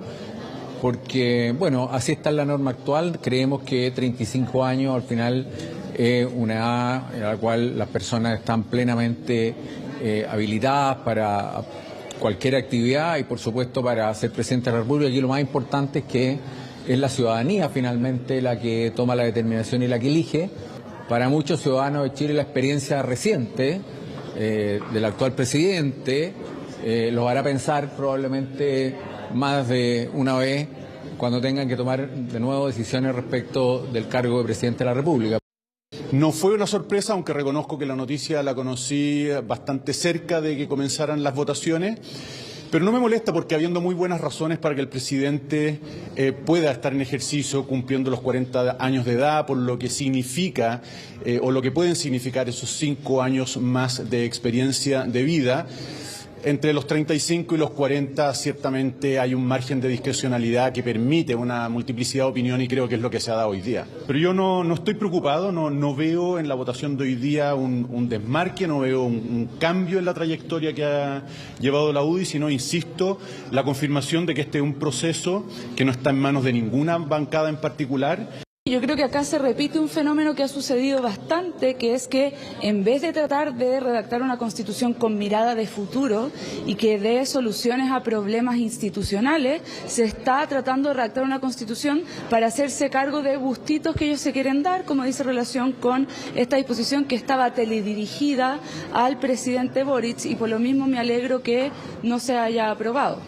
Porque, bueno, así está la norma actual. Creemos que 35 años al final es una edad en la cual las personas están plenamente habilitadas para cualquier actividad y, por supuesto, para ser presidente de la República. Aquí lo más importante es que es la ciudadanía finalmente la que toma la determinación y la que elige. Para muchos ciudadanos de Chile la experiencia reciente del actual presidente los hará pensar probablemente más de una vez cuando tengan que tomar de nuevo decisiones respecto del cargo de presidente de la República. No fue una sorpresa, aunque reconozco que la noticia la conocí bastante cerca de que comenzaran las votaciones, pero no me molesta porque habiendo muy buenas razones para que el presidente pueda estar en ejercicio cumpliendo los 40 años de edad, por lo que significa o lo que pueden significar esos 5 años más de experiencia de vida. Entre los 35 y los 40 ciertamente hay un margen de discrecionalidad que permite una multiplicidad de opinión y creo que es lo que se ha dado hoy día. Pero yo no estoy preocupado, no veo en la votación de hoy día un desmarque, no veo un cambio en la trayectoria que ha llevado la UDI, sino, insisto, la confirmación de que este es un proceso que no está en manos de ninguna bancada en particular. Yo creo que acá se repite un fenómeno que ha sucedido bastante, que es que en vez de tratar de redactar una constitución con mirada de futuro y que dé soluciones a problemas institucionales, se está tratando de redactar una constitución para hacerse cargo de gustitos que ellos se quieren dar, como dice, relación con esta disposición que estaba teledirigida al presidente Boric, y por lo mismo me alegro que no se haya aprobado.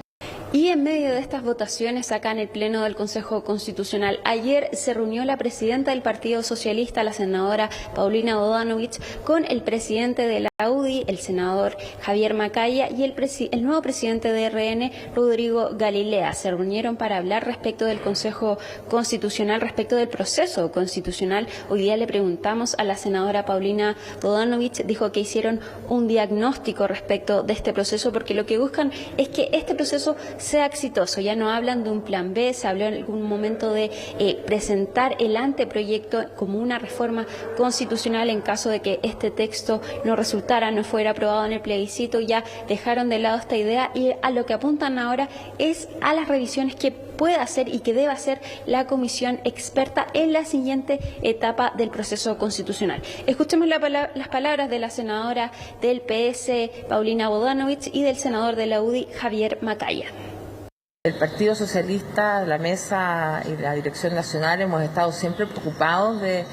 Y en medio de estas votaciones acá en el Pleno del Consejo Constitucional, ayer se reunió la presidenta del Partido Socialista, la senadora Paulina Bodanovich, con el presidente de la UDI, el senador Javier Macaya, y el nuevo presidente de RN, Rodrigo Galilea. Se reunieron para hablar respecto del Consejo Constitucional, respecto del proceso constitucional. Hoy día le preguntamos a la senadora Paulina Bodanovich, dijo que hicieron un diagnóstico respecto de este proceso, porque lo que buscan es que este proceso sea exitoso. Ya no hablan de un plan B, se habló en algún momento de presentar el anteproyecto como una reforma constitucional en caso de que este texto no resultara, no fuera aprobado en el plebiscito. Ya dejaron de lado esta idea y a lo que apuntan ahora es a las revisiones que puede hacer y que debe hacer la comisión experta en la siguiente etapa del proceso constitucional. Escuchemos las palabras de la senadora del PS, Paulina Bodanovich, y del senador de la UDI, Javier Macaya. El Partido Socialista, la mesa y la Dirección Nacional hemos estado siempre preocupados de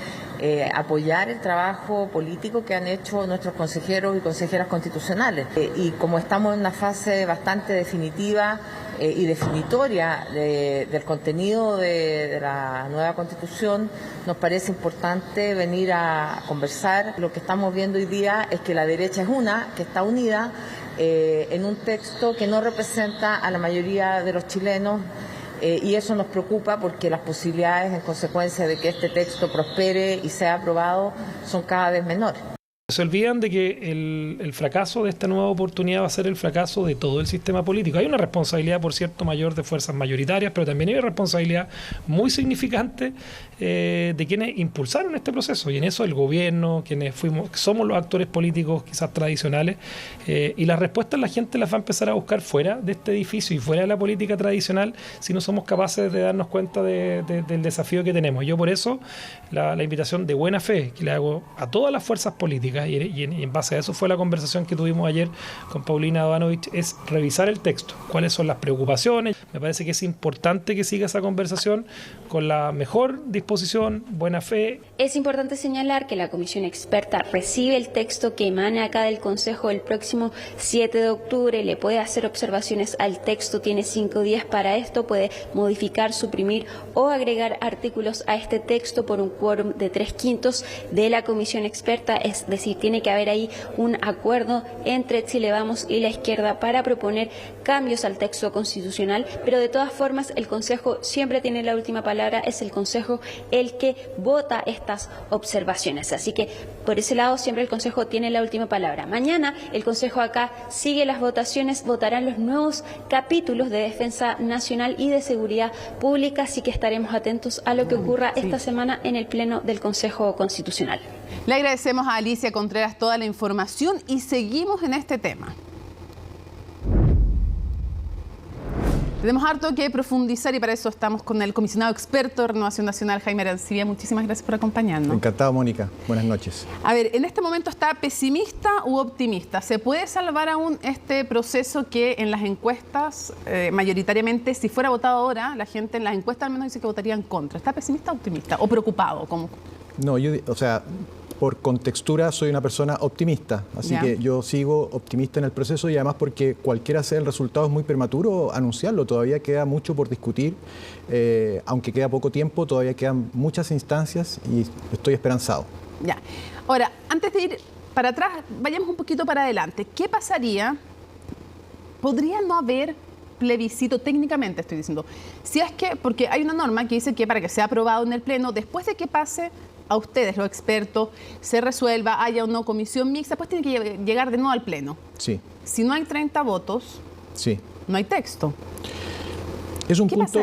apoyar el trabajo político que han hecho nuestros consejeros y consejeras constitucionales. Y como estamos en una fase bastante definitiva y definitoria del contenido de la nueva Constitución, nos parece importante venir a conversar. Lo que estamos viendo hoy día es que la derecha es una, que está unida en un texto que no representa a la mayoría de los chilenos, y eso nos preocupa porque las posibilidades en consecuencia de que este texto prospere y sea aprobado son cada vez menores. Se olvidan de que el fracaso de esta nueva oportunidad va a ser el fracaso de todo el sistema político. Hay una responsabilidad, por cierto, mayor de fuerzas mayoritarias, pero también hay una responsabilidad muy significante de quienes impulsaron este proceso, y en eso el gobierno, quienes somos los actores políticos quizás tradicionales, y las respuestas la gente las va a empezar a buscar fuera de este edificio y fuera de la política tradicional si no somos capaces de darnos cuenta del desafío que tenemos. Yo por eso la invitación de buena fe que le hago a todas las fuerzas políticas, y en base a eso fue la conversación que tuvimos ayer con Paulina Bodanovich, es revisar el texto, cuáles son las preocupaciones. Me parece que es importante que siga esa conversación con la mejor disposición, buena fe. Es importante señalar que la comisión experta recibe el texto que emana acá del Consejo el próximo 7 de octubre, le puede hacer observaciones al texto, tiene 5 días para esto, puede modificar, suprimir o agregar artículos a este texto por un quórum de 3/5 de la comisión experta, es decir, tiene que haber ahí un acuerdo entre Chile Vamos y la izquierda para proponer cambios al texto constitucional, pero de todas formas el Consejo siempre tiene la última palabra, es el Consejo el que vota estas observaciones, así que por ese lado siempre el Consejo tiene la última palabra. Mañana el Consejo acá sigue las votaciones, votarán los nuevos capítulos de Defensa Nacional y de Seguridad Pública, así que estaremos atentos a lo que ocurra esta semana en el Pleno del Consejo Constitucional. Le agradecemos a Alicia Contreras toda la información y seguimos en este tema. Tenemos harto que profundizar y para eso estamos con el comisionado experto de Renovación Nacional, Jaime Arancibia. Muchísimas gracias por acompañarnos. Encantado, Mónica. Buenas noches. A ver, en este momento ¿está pesimista u optimista? ¿Se puede salvar aún este proceso que en las encuestas, mayoritariamente, si fuera votado ahora, la gente en las encuestas al menos dice que votaría en contra? ¿Está pesimista o optimista? ¿O preocupado? ¿Cómo? No, por contextura soy una persona optimista, así que yo sigo optimista en el proceso, y además porque cualquiera sea el resultado es muy prematuro anunciarlo, todavía queda mucho por discutir, aunque queda poco tiempo, todavía quedan muchas instancias y estoy esperanzado. Ya. Ahora, antes de ir para atrás, vayamos un poquito para adelante. ¿Qué pasaría? ¿Podría no haber plebiscito técnicamente, estoy diciendo? Si es que, porque hay una norma que dice que para que sea aprobado en el Pleno, después de que pase a ustedes, los expertos, se resuelva, haya o no comisión mixta, pues tiene que llegar de nuevo al Pleno. Sí. Si no hay 30 votos, sí, no hay texto. Es un punto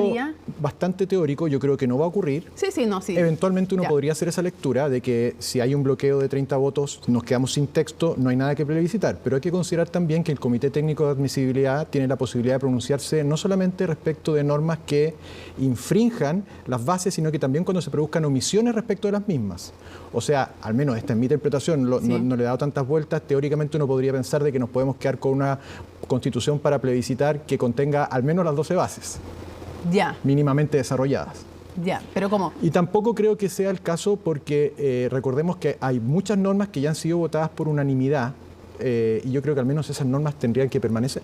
bastante teórico, yo creo que no va a ocurrir. Sí. Eventualmente uno podría hacer esa lectura de que si hay un bloqueo de 30 votos, nos quedamos sin texto, no hay nada que plebiscitar. Pero hay que considerar también que el Comité Técnico de Admisibilidad tiene la posibilidad de pronunciarse no solamente respecto de normas que infrinjan las bases, sino que también cuando se produzcan omisiones respecto de las mismas. O sea, al menos esta es mi interpretación, no le he dado tantas vueltas. Teóricamente uno podría pensar de que nos podemos quedar con una constitución para plebiscitar que contenga al menos las 12 bases. Mínimamente desarrolladas. Pero ¿cómo? Y tampoco creo que sea el caso porque recordemos que hay muchas normas que ya han sido votadas por unanimidad y yo creo que al menos esas normas tendrían que permanecer.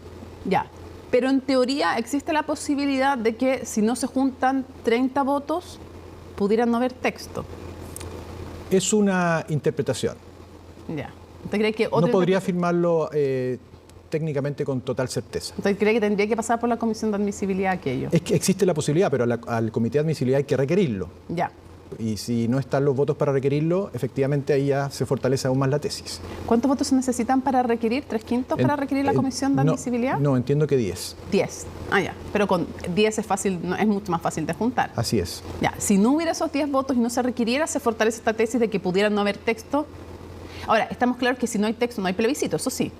Pero en teoría existe la posibilidad de que si no se juntan 30 votos, pudiera no haber texto. Es una interpretación. ¿Usted cree que no podría afirmarlo técnicamente con total certeza. ¿Usted cree que tendría que pasar por la Comisión de Admisibilidad aquello? Es que existe la posibilidad, pero al Comité de Admisibilidad hay que requerirlo. Y si no están los votos para requerirlo, efectivamente ahí ya se fortalece aún más la tesis. ¿Cuántos votos se necesitan para requerir? ¿3/5 para requerir la Comisión de Admisibilidad? No, entiendo que 10. 10. Pero con 10 es fácil, es mucho más fácil de juntar. Así es. Si no hubiera esos 10 votos y no se requiriera, se fortalece esta tesis de que pudiera no haber texto. Ahora, estamos claros que si no hay texto, no hay plebiscito, eso sí.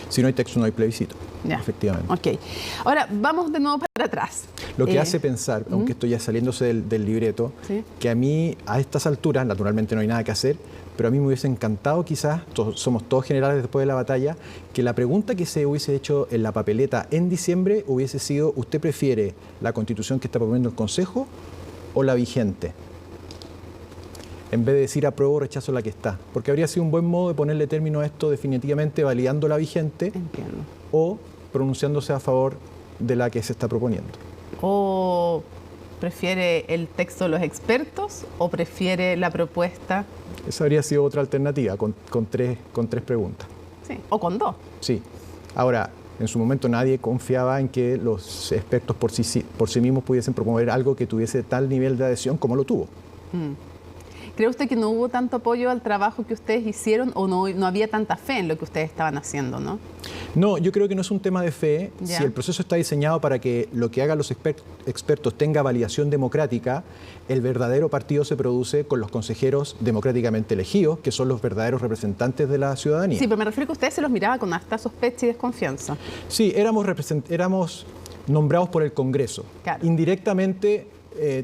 Si no hay texto, no hay plebiscito. Ya. Efectivamente. Ok. Ahora, vamos de nuevo para atrás. Lo que hace pensar, aunque esto ya saliéndose del libreto, ¿sí? que a mí, a estas alturas, naturalmente no hay nada que hacer, pero a mí me hubiese encantado quizás, somos todos generales después de la batalla, que la pregunta que se hubiese hecho en la papeleta en diciembre hubiese sido, ¿usted prefiere la Constitución que está proponiendo el Consejo o la vigente? En vez de decir apruebo o rechazo la que está. Porque habría sido un buen modo de ponerle término a esto definitivamente validando la vigente. Entiendo. O pronunciándose a favor de la que se está proponiendo. ¿O prefiere el texto de los expertos o prefiere la propuesta? Esa habría sido otra alternativa, con tres preguntas. Sí, o con 2. Sí. Ahora, en su momento nadie confiaba en que los expertos por sí mismos pudiesen promover algo que tuviese tal nivel de adhesión como lo tuvo. ¿Cree usted que no hubo tanto apoyo al trabajo que ustedes hicieron o no había tanta fe en lo que ustedes estaban haciendo, no? No, yo creo que no es un tema de fe. Ya. Si el proceso está diseñado para que lo que hagan los expertos tenga validación democrática, el verdadero partido se produce con los consejeros democráticamente elegidos, que son los verdaderos representantes de la ciudadanía. Sí, pero me refiero a que usted se los miraba con harta sospecha y desconfianza. Sí, éramos nombrados por el Congreso. Claro. Indirectamente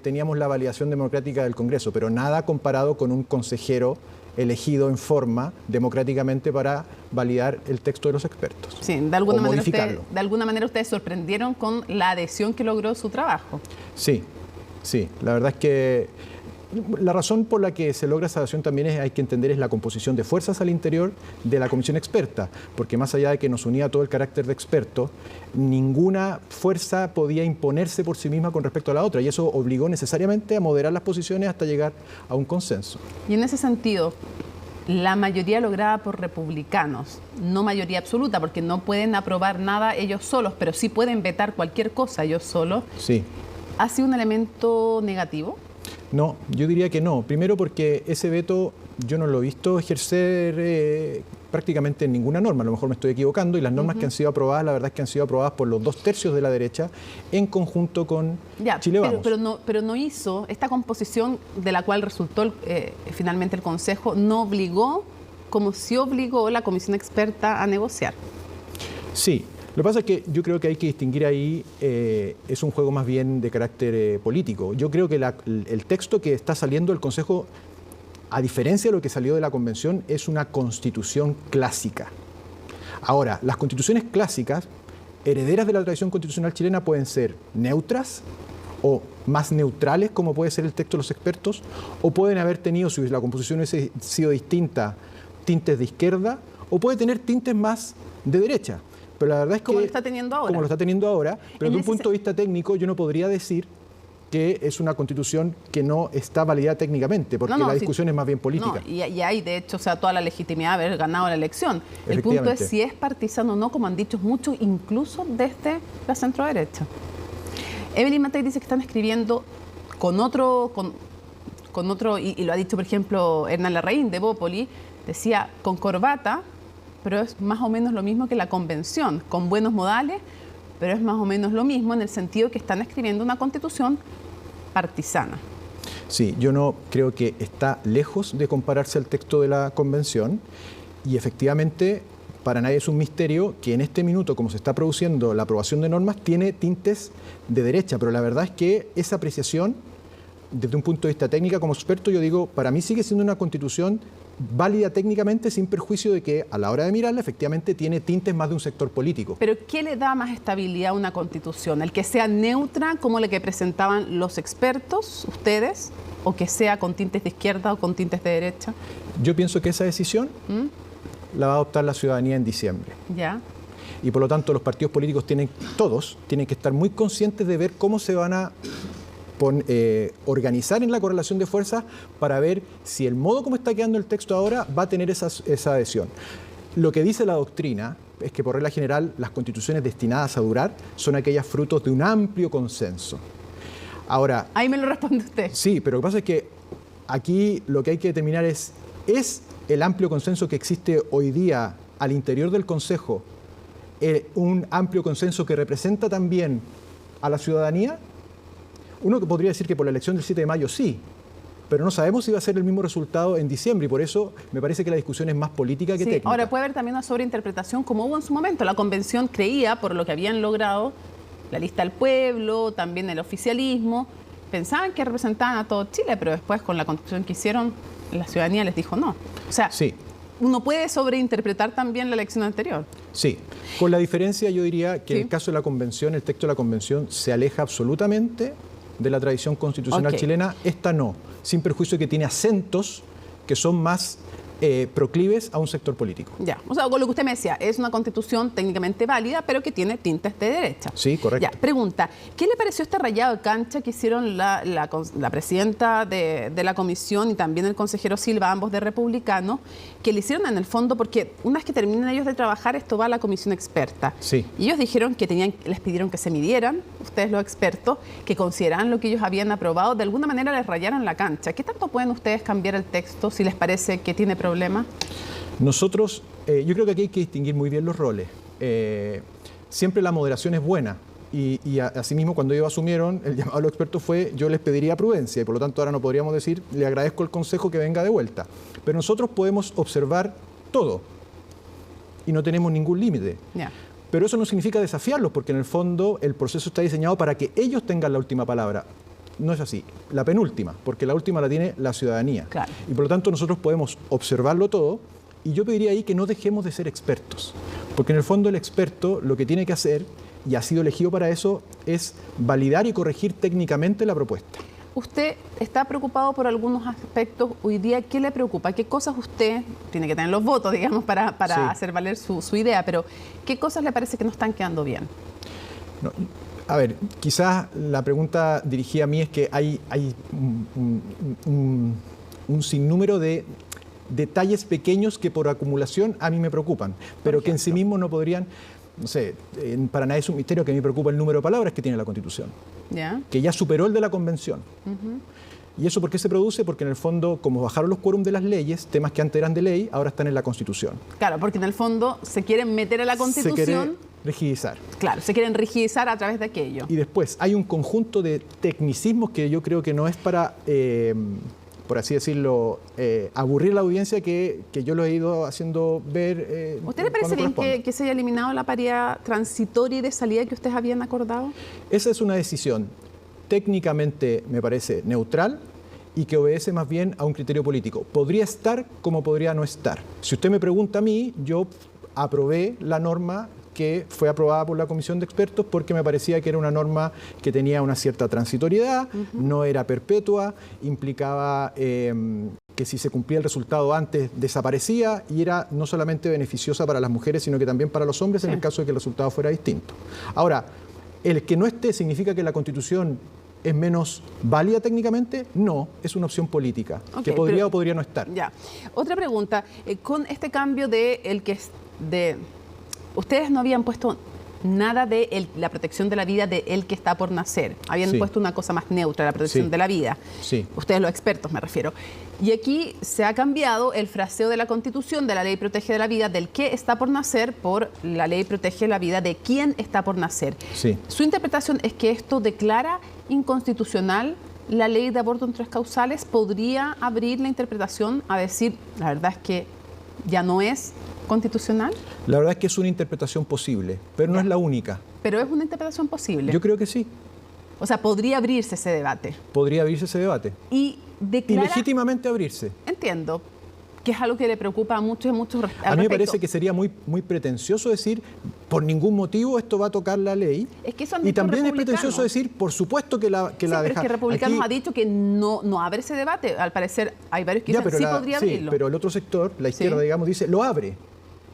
teníamos la validación democrática del Congreso, pero nada comparado con un consejero elegido en forma democráticamente para validar el texto de los expertos. Sí, de alguna manera ustedes sorprendieron con la adhesión que logró su trabajo. Sí, la verdad es que la razón por la que se logra esa adhesión también hay que entender es la composición de fuerzas al interior de la comisión experta, porque más allá de que nos unía todo el carácter de experto, ninguna fuerza podía imponerse por sí misma con respecto a la otra, y eso obligó necesariamente a moderar las posiciones hasta llegar a un consenso. Y en ese sentido, la mayoría lograda por republicanos, no mayoría absoluta, porque no pueden aprobar nada ellos solos, pero sí pueden vetar cualquier cosa ellos solos, sí. ¿Ha sido un elemento negativo? No, yo diría que no. Primero porque ese veto yo no lo he visto ejercer prácticamente en ninguna norma. A lo mejor me estoy equivocando y las normas que han sido aprobadas, la verdad es que han sido aprobadas por los 2/3 de la derecha en conjunto con Chile Vamos. Pero no hizo esta composición de la cual resultó finalmente el Consejo, no obligó como sí obligó la comisión experta a negociar. Sí. Lo que pasa es que yo creo que hay que distinguir ahí, es un juego más bien de carácter político. Yo creo que el texto que está saliendo del Consejo, a diferencia de lo que salió de la Convención, es una constitución clásica. Ahora, las constituciones clásicas, herederas de la tradición constitucional chilena, pueden ser neutras o más neutrales, como puede ser el texto de los expertos, o pueden haber tenido, si la composición hubiese sido distinta, tintes de izquierda, o puede tener tintes más de derecha. Pero la verdad es que, como lo está teniendo ahora. Como lo está teniendo ahora, pero desde un punto de vista técnico yo no podría decir que es una constitución que no está validada técnicamente, porque la discusión es más bien política. No, y hay, de hecho, toda la legitimidad de haber ganado la elección. El punto es si es partisano o no, como han dicho muchos, incluso desde la centroderecha. Evelyn Matei dice que están escribiendo con otro, y lo ha dicho, por ejemplo, Hernán Larraín de Bópoli, decía con corbata, pero es más o menos lo mismo que la convención, con buenos modales, pero es más o menos lo mismo en el sentido que están escribiendo una constitución partisana. Sí, yo no creo que está lejos de compararse al texto de la convención y efectivamente para nadie es un misterio que en este minuto, como se está produciendo la aprobación de normas, tiene tintes de derecha, pero la verdad es que esa apreciación, desde un punto de vista técnico, como experto, yo digo, para mí sigue siendo una constitución válida técnicamente sin perjuicio de que a la hora de mirarla efectivamente tiene tintes más de un sector político. Pero ¿qué le da más estabilidad a una constitución? ¿El que sea neutra como la que presentaban los expertos, ustedes, o que sea con tintes de izquierda o con tintes de derecha? Yo pienso que esa decisión la va a adoptar la ciudadanía en diciembre. Ya. Y por lo tanto los partidos políticos todos tienen que estar muy conscientes de ver cómo se van a organizar en la correlación de fuerzas para ver si el modo como está quedando el texto ahora va a tener esa adhesión. Lo que dice la doctrina es que por regla general las constituciones destinadas a durar son aquellas frutos de un amplio consenso. Ahora, ahí me lo responde usted. Sí, pero lo que pasa es que aquí lo que hay que determinar es el amplio consenso que existe hoy día al interior del Consejo un amplio consenso que representa también a la ciudadanía. Uno que podría decir que por la elección del 7 de mayo sí, pero no sabemos si va a ser el mismo resultado en diciembre y por eso me parece que la discusión es más política que técnica. Ahora puede haber también una sobreinterpretación como hubo en su momento. La convención creía, por lo que habían logrado, la lista del pueblo, también el oficialismo, pensaban que representaban a todo Chile, pero después con la constitución que hicieron, la ciudadanía les dijo no. O sea, uno puede sobreinterpretar también la elección anterior. Sí, con la diferencia yo diría que en el caso de la convención, el texto de la convención se aleja absolutamente de la tradición constitucional chilena, esta no, sin perjuicio que tiene acentos que son más proclives a un sector político. Ya, o sea, con lo que usted me decía, es una constitución técnicamente válida, pero que tiene tintes de derecha. Sí, correcto. Ya, pregunta, ¿qué le pareció este rayado de cancha que hicieron la presidenta de la comisión y también el consejero Silva, ambos de Republicano, que le hicieron en el fondo, porque una vez que terminen ellos de trabajar, esto va a la comisión experta. Sí. Y ellos dijeron que les pidieron que se midieran, ustedes los expertos, que consideraran lo que ellos habían aprobado, de alguna manera les rayaron la cancha. ¿Qué tanto pueden ustedes cambiar el texto si les parece que tiene problema? Nosotros, yo creo que aquí hay que distinguir muy bien los roles. Siempre la moderación es buena y asimismo cuando ellos asumieron, el llamado a los expertos fue yo les pediría prudencia y por lo tanto ahora no podríamos decir le agradezco el consejo que venga de vuelta. Pero nosotros podemos observar todo y no tenemos ningún límite. Pero eso no significa desafiarlos porque en el fondo el proceso está diseñado para que ellos tengan la última palabra. No es así, la penúltima, porque la última la tiene la ciudadanía. Claro. Y por lo tanto nosotros podemos observarlo todo y yo pediría ahí que no dejemos de ser expertos, porque en el fondo el experto lo que tiene que hacer, y ha sido elegido para eso, es validar y corregir técnicamente la propuesta. Usted está preocupado por algunos aspectos hoy día. ¿Qué le preocupa? ¿Qué cosas usted tiene que tener los votos, digamos, para hacer valer su idea? Pero ¿qué cosas le parece que no están quedando bien? No, a ver, quizás la pregunta dirigida a mí es que hay un sinnúmero de detalles pequeños que por acumulación a mí me preocupan, pero que en sí mismos no podrían, no sé, para nadie es un misterio que a mí me preocupa el número de palabras que tiene la Constitución, que ya superó el de la Convención. ¿Y eso por qué se produce? Porque en el fondo, como bajaron los quórum de las leyes, temas que antes eran de ley, ahora están en la Constitución. Claro, porque en el fondo se quieren meter a la Constitución. Se quiere rigidizar. Claro, se quieren rigidizar a través de aquello. Y después hay un conjunto de tecnicismos que yo creo que no es para, por así decirlo, aburrir a la audiencia que yo lo he ido haciendo ver. ¿Usted le parece bien que se haya eliminado la paridad transitoria y de salida que ustedes habían acordado? Esa es una decisión técnicamente, me parece, neutral y que obedece más bien a un criterio político. Podría estar como podría no estar. Si usted me pregunta a mí, yo aprobé la norma que fue aprobada por la Comisión de Expertos porque me parecía que era una norma que tenía una cierta transitoriedad, no era perpetua, implicaba que si se cumplía el resultado antes desaparecía y era no solamente beneficiosa para las mujeres, sino que también para los hombres en el caso de que el resultado fuera distinto. Ahora, ¿el que no esté significa que la Constitución es menos válida técnicamente? No, es una opción política, que podría o podría no estar. Ya. Otra pregunta, con este cambio ustedes no habían puesto nada de la protección de la vida de el que está por nacer. Habían puesto una cosa más neutra, la protección de la vida. Sí. Ustedes los expertos me refiero. Y aquí se ha cambiado el fraseo de la Constitución, de la ley protege de la vida del que está por nacer, por la ley protege la vida de quién está por nacer. Sí. Su interpretación es que esto declara inconstitucional la ley de aborto en 3 causales. ¿Podría abrir la interpretación a decir, la verdad es que ya no es constitucional? La verdad es que es una interpretación posible, pero no es la única. Pero es una interpretación posible. Yo creo que sí. O sea, podría abrirse ese debate. Podría abrirse ese debate. Y declara... Y legítimamente abrirse. Entiendo. Que es algo que le preocupa a muchos A mí me parece que sería muy pretencioso decir, por ningún motivo esto va a tocar la ley. Es que eso y también es pretencioso decir, por supuesto que la deja. Pero es que Republicanos ha dicho que no abre ese debate. Al parecer hay varios que dicen sí podría abrirlo. Pero el otro sector, la izquierda, digamos, dice, lo abre.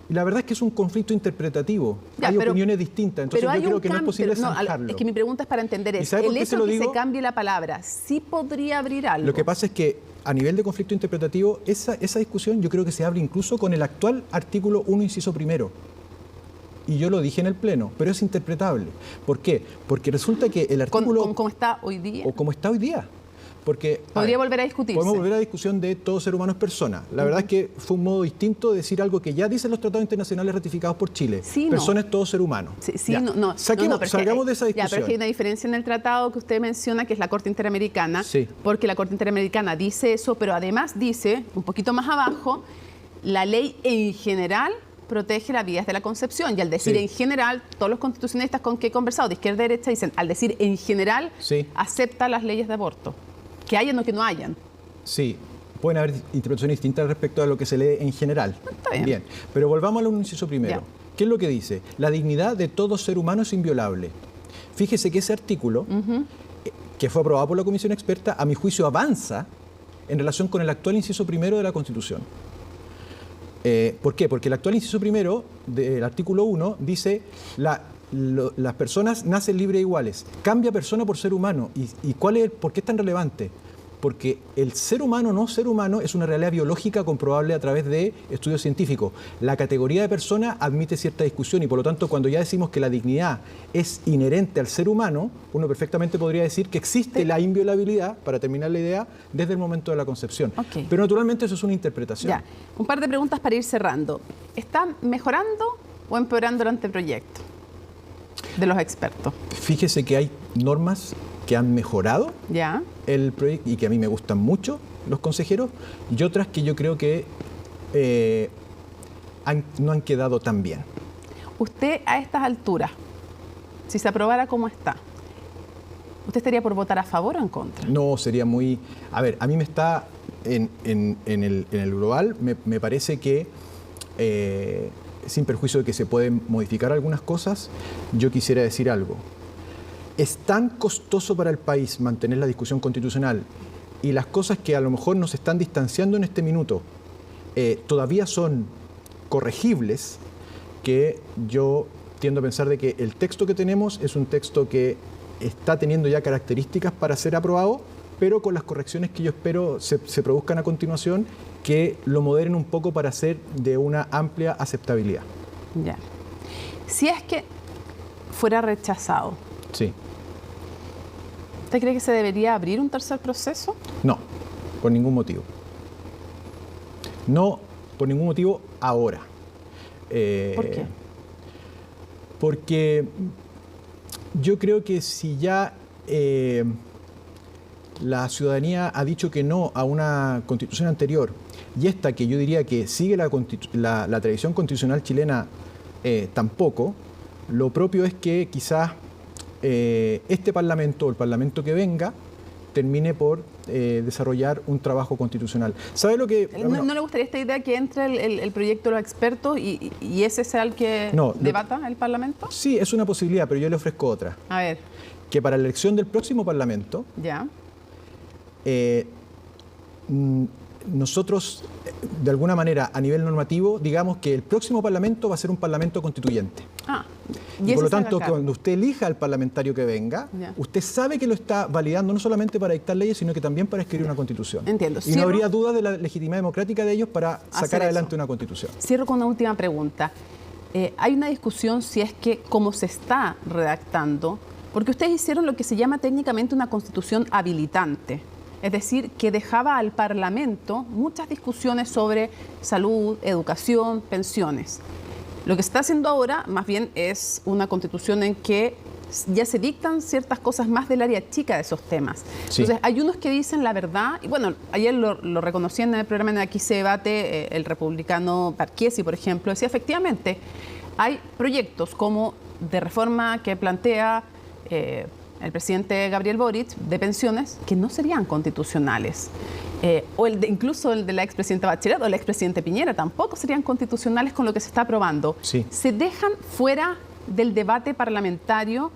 Y la verdad es que es un conflicto interpretativo. Hay opiniones distintas, entonces yo creo que no es posible zanjarlo. Es que mi pregunta es para entender eso. El hecho de que se cambie la palabra, ¿sí podría abrir algo? Lo que pasa es que a nivel de conflicto interpretativo, esa discusión yo creo que se abre incluso con el actual artículo 1, inciso primero. Y yo lo dije en el Pleno, pero es interpretable. ¿Por qué? Porque resulta que el artículo... ¿Cómo está hoy día? O como está hoy día. Porque podría volver a discutirse. Podemos volver a la discusión de todo ser humano es persona. La verdad es que fue un modo distinto de decir algo que ya dicen los tratados internacionales ratificados por Chile. Sí, persona es todo ser humano. Salgamos de esa discusión. Pero es que hay una diferencia en el tratado que usted menciona, que es la Corte Interamericana, sí. Porque la Corte Interamericana dice eso, pero además dice, un poquito más abajo, la ley en general protege las vías de la concepción. Y al decir en general, todos los constitucionalistas con que he conversado, de izquierda a derecha, dicen, al decir en general, acepta las leyes de aborto. Que hayan o que no hayan. Sí, pueden haber interpretaciones distintas respecto a lo que se lee en general. Está bien. Bien, pero volvamos al inciso primero. ¿Qué es lo que dice? La dignidad de todo ser humano es inviolable. Fíjese que ese artículo, que fue aprobado por la Comisión Experta, a mi juicio avanza en relación con el actual inciso primero de la Constitución. ¿Por qué? Porque el actual inciso primero del artículo 1 dice las personas nacen libres e iguales. Cambia persona por ser humano. ¿Y por qué es tan relevante? Porque el ser humano no ser humano es una realidad biológica comprobable a través de estudios científicos. La categoría de persona admite cierta discusión y por lo tanto cuando ya decimos que la dignidad es inherente al ser humano, uno perfectamente podría decir que existe la inviolabilidad, para terminar la idea, desde el momento de la concepción. Pero naturalmente eso es una interpretación. Ya. Un par de preguntas para ir cerrando. ¿Está mejorando o empeorando el anteproyecto de los expertos? Fíjese que hay normas que han mejorado el proyecto y que a mí me gustan mucho los consejeros, y otras que yo creo que no han quedado tan bien. Usted a estas alturas, si se aprobara como está, ¿usted estaría por votar a favor o en contra? No, sería muy... A ver, a mí me está en el global, me parece que sin perjuicio de que se pueden modificar algunas cosas, yo quisiera decir algo. Es tan costoso para el país mantener la discusión constitucional y las cosas que a lo mejor nos están distanciando en este minuto todavía son corregibles, que yo tiendo a pensar de que el texto que tenemos es un texto que está teniendo ya características para ser aprobado, pero con las correcciones que yo espero se produzcan a continuación, que lo moderen un poco para ser de una amplia aceptabilidad. Ya. Si es que fuera rechazado, sí. ¿Usted cree que se debería abrir un tercer proceso? No, por ningún motivo. No, por ningún motivo ahora. ¿Por qué? Porque yo creo que si ya la ciudadanía ha dicho que no a una constitución anterior, y esta que yo diría que sigue la tradición constitucional chilena tampoco, lo propio es que quizás este Parlamento o el Parlamento que venga termine por desarrollar un trabajo constitucional. ¿Sabe lo que...? ¿No le gustaría esta idea que entre el proyecto de los expertos y ese sea el que debata el Parlamento? Sí, es una posibilidad, pero yo le ofrezco otra. A ver. Que para la elección del próximo Parlamento, nosotros, de alguna manera, a nivel normativo, digamos que el próximo Parlamento va a ser un Parlamento constituyente. Y por lo tanto, cuando usted elija al parlamentario que venga, usted sabe que lo está validando no solamente para dictar leyes, sino que también para escribir una constitución. Entiendo. Y no habría duda de la legitimidad democrática de ellos para sacar adelante una constitución. Cierro con una última pregunta. Hay una discusión si es que, como se está redactando, porque ustedes hicieron lo que se llama técnicamente una constitución habilitante. Es decir, que dejaba al Parlamento muchas discusiones sobre salud, educación, pensiones. Lo que se está haciendo ahora, más bien, es una constitución en que ya se dictan ciertas cosas más del área chica de esos temas. Entonces, hay unos que dicen la verdad, y bueno, ayer lo reconocían en el programa en Aquí se debate, el republicano Parchiesi, por ejemplo, decía efectivamente, hay proyectos como de reforma que plantea el presidente Gabriel Boric de pensiones que no serían constitucionales. O incluso el de la expresidenta Bachelet o el expresidente Piñera tampoco serían constitucionales con lo que se está aprobando. Se dejan fuera del debate parlamentario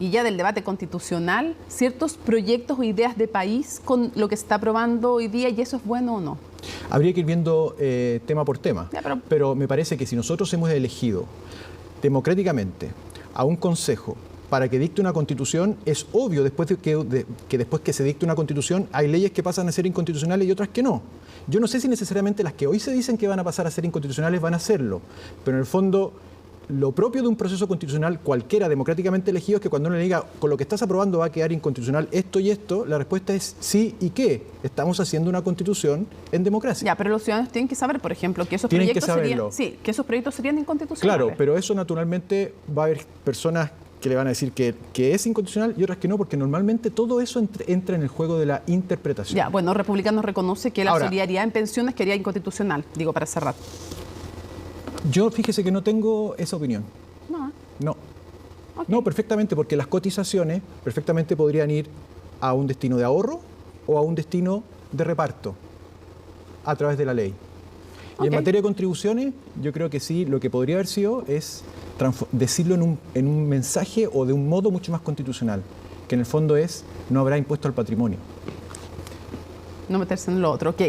y ya del debate constitucional ciertos proyectos o ideas de país con lo que se está aprobando hoy día, y eso es bueno o no. Habría que ir viendo tema por tema, pero me parece que si nosotros hemos elegido democráticamente a un consejo para que dicte una constitución, es obvio después que después que se dicte una constitución hay leyes que pasan a ser inconstitucionales y otras que no. Yo no sé si necesariamente las que hoy se dicen que van a pasar a ser inconstitucionales van a serlo, pero en el fondo lo propio de un proceso constitucional cualquiera democráticamente elegido es que cuando uno le diga con lo que estás aprobando va a quedar inconstitucional esto y esto, la respuesta es sí y qué. Estamos haciendo una constitución en democracia. Ya, pero los ciudadanos tienen que saber, por ejemplo, que esos proyectos serían inconstitucionales. Claro, pero eso naturalmente va a haber personas que le van a decir que es inconstitucional y otras que no, porque normalmente todo eso entra en el juego de la interpretación. Ya, bueno, Republicanos reconoce que la solidaridad en pensiones sería inconstitucional, digo, para cerrar. Yo fíjese que no tengo esa opinión. No. Okay. No, perfectamente, porque las cotizaciones perfectamente podrían ir a un destino de ahorro o a un destino de reparto a través de la ley. Y en materia de contribuciones, yo creo que sí, lo que podría haber sido es decirlo en un mensaje o de un modo mucho más constitucional, que en el fondo es, no habrá impuesto al patrimonio. No meterse en lo otro, ok.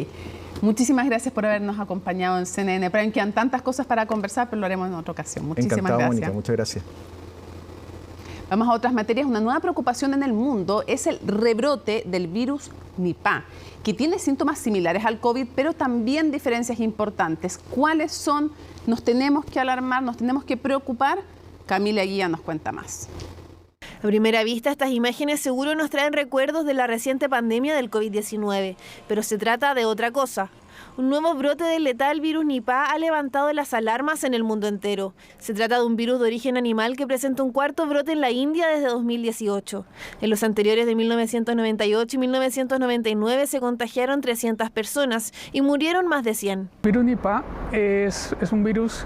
Muchísimas gracias por habernos acompañado en CNN Prime. Quedan tantas cosas para conversar, pero lo haremos en otra ocasión. Muchísimas gracias. Mónica, muchas gracias. Vamos a otras materias. Una nueva preocupación en el mundo es el rebrote del virus Nipah, que tiene síntomas similares al COVID, pero también diferencias importantes. ¿Cuáles son? ¿Nos tenemos que alarmar? ¿Nos tenemos que preocupar? Camila Guía nos cuenta más. A primera vista, estas imágenes seguro nos traen recuerdos de la reciente pandemia del COVID-19, pero se trata de otra cosa. Un nuevo brote del letal virus Nipah ha levantado las alarmas en el mundo entero. Se trata de un virus de origen animal que presenta un cuarto brote en la India desde 2018. En los anteriores de 1998 y 1999 se contagiaron 300 personas y murieron más de 100. El virus Nipah es un virus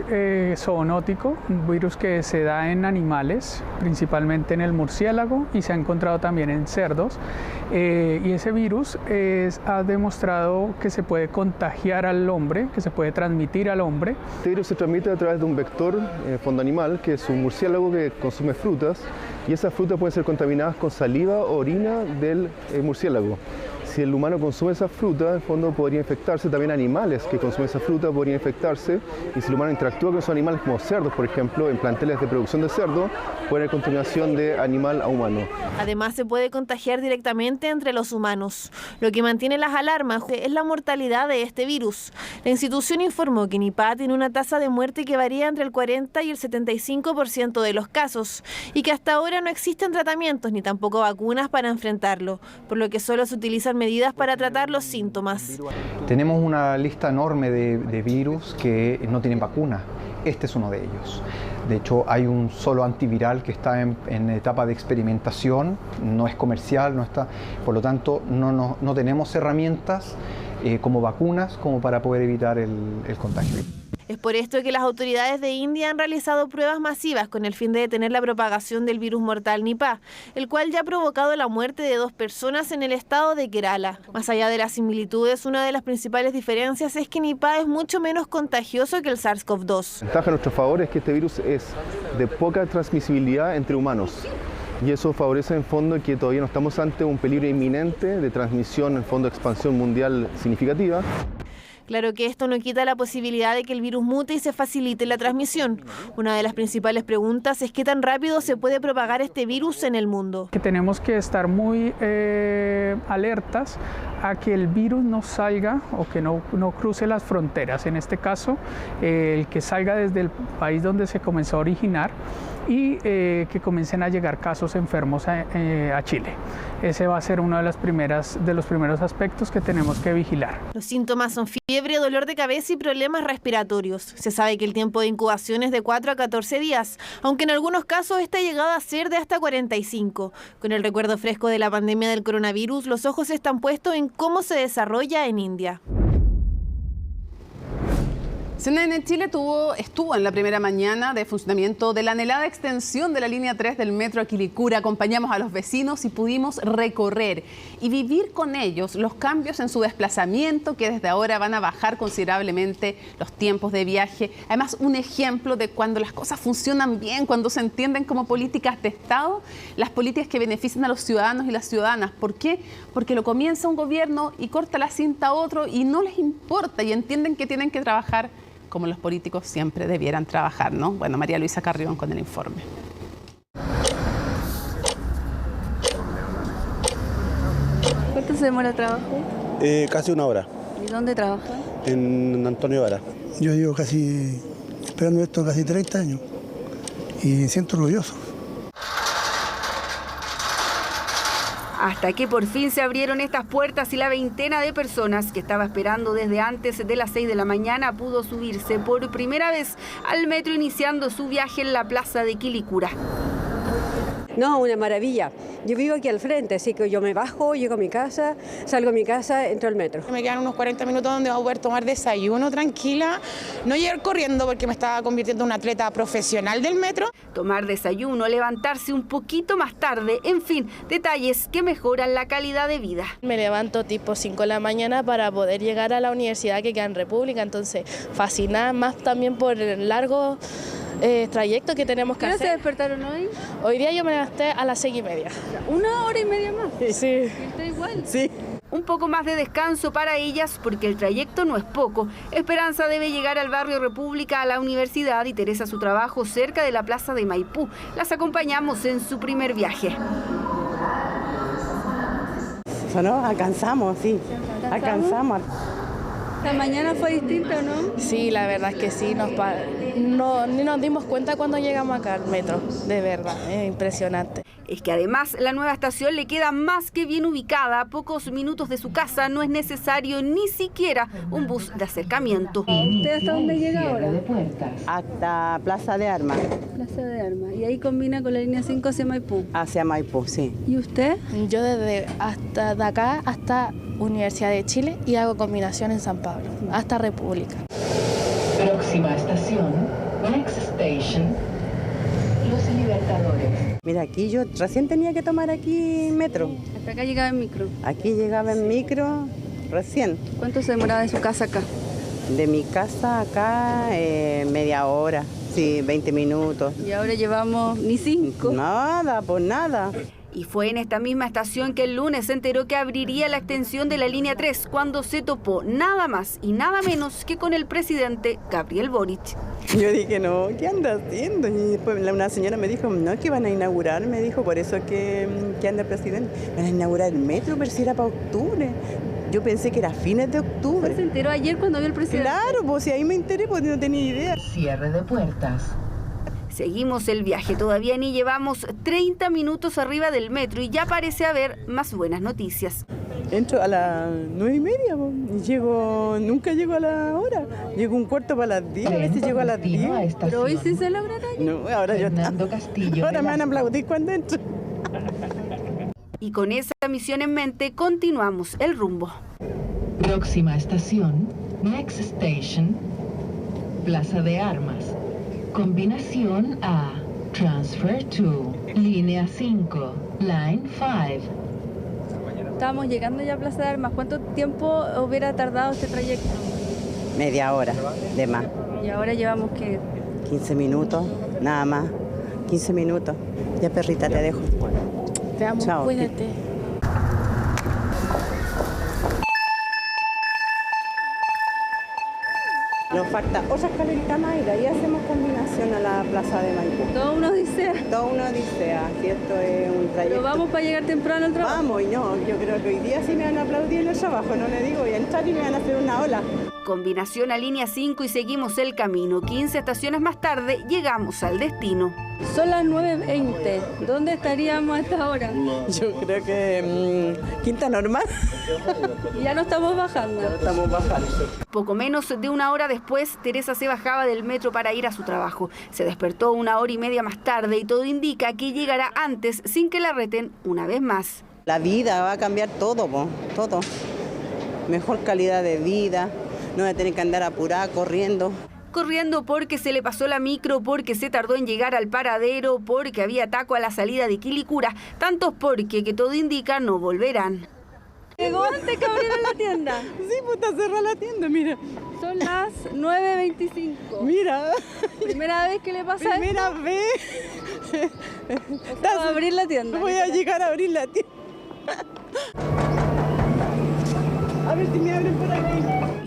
zoonótico, un virus que se da en animales, principalmente en el murciélago, y se ha encontrado también en cerdos. Y ese virus ha demostrado que se puede contagiar al hombre, que se puede transmitir al hombre. Este virus se transmite a través de un vector fondo animal, que es un murciélago que consume frutas, y esas frutas pueden ser contaminadas con saliva o orina del murciélago. Si el humano consume esa fruta, en fondo podría infectarse. También animales que consumen esa fruta podrían infectarse. Y si el humano interactúa con esos animales, como cerdos, por ejemplo, en planteles de producción de cerdo, puede haber contaminación de animal a humano. Además, se puede contagiar directamente entre los humanos. Lo que mantiene las alarmas es la mortalidad de este virus. La institución informó que Nipah tiene una tasa de muerte que varía entre el 40 y el 75% de los casos, y que hasta ahora no existen tratamientos ni tampoco vacunas para enfrentarlo, por lo que solo se utilizan medidas para tratar los síntomas. Tenemos una lista enorme de virus que no tienen vacuna. Este es uno de ellos. De hecho, hay un solo antiviral que está en etapa de experimentación, no es comercial, no está, por lo tanto no tenemos herramientas como vacunas como para poder evitar el contagio. Es por esto que las autoridades de India han realizado pruebas masivas con el fin de detener la propagación del virus mortal Nipah, el cual ya ha provocado la muerte de 2 personas en el estado de Kerala. Más allá de las similitudes, una de las principales diferencias es que Nipah es mucho menos contagioso que el SARS-CoV-2. La ventaja a nuestro favor es que este virus es de poca transmisibilidad entre humanos. Y eso favorece en fondo que todavía no estamos ante un peligro inminente de transmisión, en fondo de expansión mundial significativa. Claro que esto no quita la posibilidad de que el virus mute y se facilite la transmisión. Una de las principales preguntas es qué tan rápido se puede propagar este virus en el mundo. Que tenemos que estar muy alertas a que el virus no salga o que no cruce las fronteras. En este caso, el que salga desde el país donde se comenzó a originar y que comiencen a llegar casos enfermos a Chile. Ese va a ser uno de los primeros aspectos que tenemos que vigilar. Los síntomas son fiebre, dolor de cabeza y problemas respiratorios. Se sabe que el tiempo de incubación es de 4 a 14 días, aunque en algunos casos está llegado a ser de hasta 45. Con el recuerdo fresco de la pandemia del coronavirus, los ojos están puestos en cómo se desarrolla en India. CNN Chile estuvo en la primera mañana de funcionamiento de la anhelada extensión de la línea 3 del metro a Quilicura. Acompañamos a los vecinos y pudimos recorrer y vivir con ellos los cambios en su desplazamiento, que desde ahora van a bajar considerablemente los tiempos de viaje. Además, un ejemplo de cuando las cosas funcionan bien, cuando se entienden como políticas de Estado, las políticas que benefician a los ciudadanos y las ciudadanas. ¿Por qué? Porque lo comienza un gobierno y corta la cinta a otro y no les importa y entienden que tienen que trabajar como los políticos siempre debieran trabajar, ¿no? Bueno, María Luisa Carrión con el informe. ¿Cuánto se demora el trabajo? Casi 1 hora. ¿Y dónde trabaja? En Antonio Vara. Yo llevo esperando esto casi 30 años. y me siento orgulloso. Hasta que por fin se abrieron estas puertas y la veintena de personas que estaba esperando desde antes de las 6 de la mañana pudo subirse por primera vez al metro, iniciando su viaje en la plaza de Quilicura. No, una maravilla. Yo vivo aquí al frente, así que yo me bajo, llego a mi casa, salgo a mi casa, entro al metro. Me quedan unos 40 minutos donde voy a poder tomar desayuno tranquila, no llegar corriendo porque me estaba convirtiendo en una atleta profesional del metro. Tomar desayuno, levantarse un poquito más tarde, en fin, detalles que mejoran la calidad de vida. Me levanto tipo 5 de la mañana para poder llegar a la universidad que queda en República, entonces fascinada más también por el largo trayecto que tenemos que hacer. ¿Qué se despertaron hoy? Hoy día yo me levanté a las 6:30. ¿Una hora y media más? Sí. ¿Está igual? Sí. Un poco más de descanso para ellas porque el trayecto no es poco. Esperanza debe llegar al barrio República a la universidad y Teresa a su trabajo cerca de la plaza de Maipú. Las acompañamos en su primer viaje. ¿No? Alcanzamos, sí. Alcanzamos. ¿La mañana fue distinta o no? Sí, la verdad es que sí. Ni nos dimos cuenta cuando llegamos acá al metro. De verdad, es impresionante. Es que además la nueva estación le queda más que bien ubicada. A pocos minutos de su casa no es necesario ni siquiera un bus de acercamiento. ¿Usted hasta dónde llega ahora? Hasta Plaza de Armas. Plaza de Armas. ¿Y ahí combina con la línea 5 hacia Maipú? Hacia Maipú, sí. ¿Y usted? Yo desde de acá hasta Universidad de Chile y hago combinación en San Pablo, hasta República. Próxima estación, next station, Los Libertadores. Mira, aquí yo recién tenía que tomar aquí metro. ¿Hasta acá llegaba en micro? Aquí llegaba en micro recién. ¿Cuánto se demoraba de su casa acá? De mi casa acá, media hora, sí, 20 minutos. ¿Y ahora llevamos ni 5? Nada, pues nada. Y fue en esta misma estación que el lunes se enteró que abriría la extensión de la línea 3 cuando se topó nada más y nada menos que con el presidente Gabriel Boric. Yo dije, no, ¿qué anda haciendo? Y después una señora me dijo, no, es que van a inaugurar, me dijo, por eso que anda el presidente. Van a inaugurar el metro, pero si era para octubre. Yo pensé que era fines de octubre. ¿Se enteró ayer cuando vio el presidente? Claro, pues si ahí me enteré, pues no tenía idea. Cierre de puertas. Seguimos el viaje, todavía ni llevamos 30 minutos arriba del metro y ya parece haber más buenas noticias. Entro a las 9:30, y nunca llego a la hora. Llego un cuarto para las 10, a veces llego a las 10. Pero hoy sí se logrará. No, ahora ahora me van a aplaudir cuando entro. Y con esa misión en mente continuamos el rumbo. Próxima estación, next station, Plaza de Armas. Combinación A, transfer to, línea 5, line 5. Estamos llegando ya a Plaza de Armas. ¿Cuánto tiempo hubiera tardado este trayecto? Media hora, de más. ¿Y ahora llevamos qué? 15 minutos, nada más. 15 minutos. Ya, perrita, te dejo. Te amo, chao. Cuídate. Nos falta otra escalerita más y de ahí hacemos combinación a la plaza de Maipú. Todo una odisea. Todo una odisea, si esto es un trayecto. Pero vamos para llegar temprano al trabajo. Vamos, y no, yo creo que hoy día sí me van a aplaudir en el trabajo, no le digo, voy a entrar y me van a hacer una ola. Combinación a línea 5 y seguimos el camino. 15 estaciones más tarde llegamos al destino. Son las 9:20. ¿Dónde estaríamos a esta hora? Yo creo que Quinta Normal. Y ya no estamos bajando. Ya no estamos bajando. Poco menos de una hora después, Teresa se bajaba del metro para ir a su trabajo. Se despertó 1 hora y media más tarde y todo indica que llegará antes sin que la reten una vez más. La vida va a cambiar todo, todo. Mejor calidad de vida, no voy a tener que andar apurada, corriendo. Corriendo porque se le pasó la micro, porque se tardó en llegar al paradero, porque había taco a la salida de Quilicura, tantos porque que todo indica no volverán. Llegó antes que abrieran la tienda. Sí, pues está cerrada la tienda, mira. Son las 9:25. Mira. ¿Primera vez que le pasa esto? Primera vez. Va a abrir la tienda. Voy a llegar a abrir la tienda. A ver si me abren por aquí.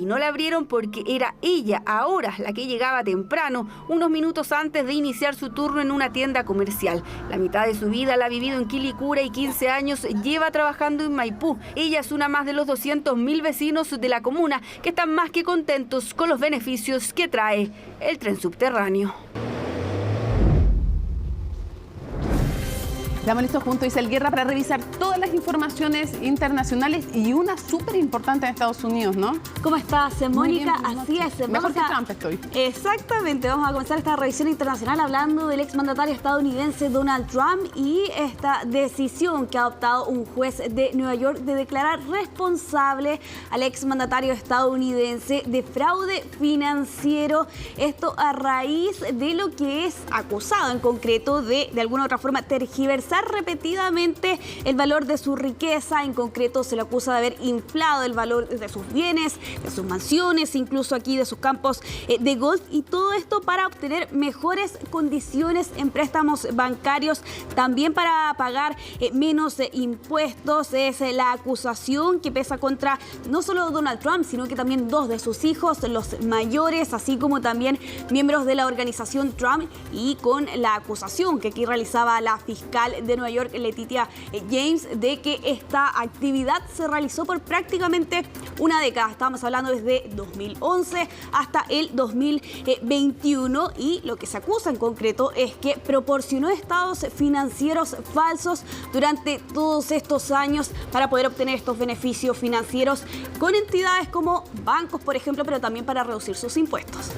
Y no la abrieron porque era ella ahora la que llegaba temprano, unos minutos antes de iniciar su turno en una tienda comercial. La mitad de su vida la ha vivido en Quilicura y 15 años lleva trabajando en Maipú. Ella es una más de los 200.000 vecinos de la comuna que están más que contentos con los beneficios que trae el tren subterráneo. Estamos listos junto a Isel Guerra para revisar todas las informaciones internacionales y una súper importante en Estados Unidos, ¿no? ¿Cómo estás, Mónica? Así es. Mejor que Trump estoy. Exactamente. Vamos a comenzar esta revisión internacional hablando del exmandatario estadounidense Donald Trump y esta decisión que ha adoptado un juez de Nueva York de declarar responsable al exmandatario estadounidense de fraude financiero. Esto a raíz de lo que es acusado en concreto de alguna u otra forma tergiversar repetidamente el valor de su riqueza. En concreto se le acusa de haber inflado el valor de sus bienes, de sus mansiones, incluso aquí de sus campos de golf, y todo esto para obtener mejores condiciones en préstamos bancarios, también para pagar menos impuestos. Es la acusación que pesa contra no solo Donald Trump, sino que también dos de sus hijos, los mayores, así como también miembros de la organización Trump, y con la acusación que aquí realizaba la fiscal de Nueva York, Letitia James, de que esta actividad se realizó por prácticamente una década. Estamos hablando desde 2011 hasta el 2021, y lo que se acusa en concreto es que proporcionó estados financieros falsos durante todos estos años para poder obtener estos beneficios financieros con entidades como bancos, por ejemplo, pero también para reducir sus impuestos.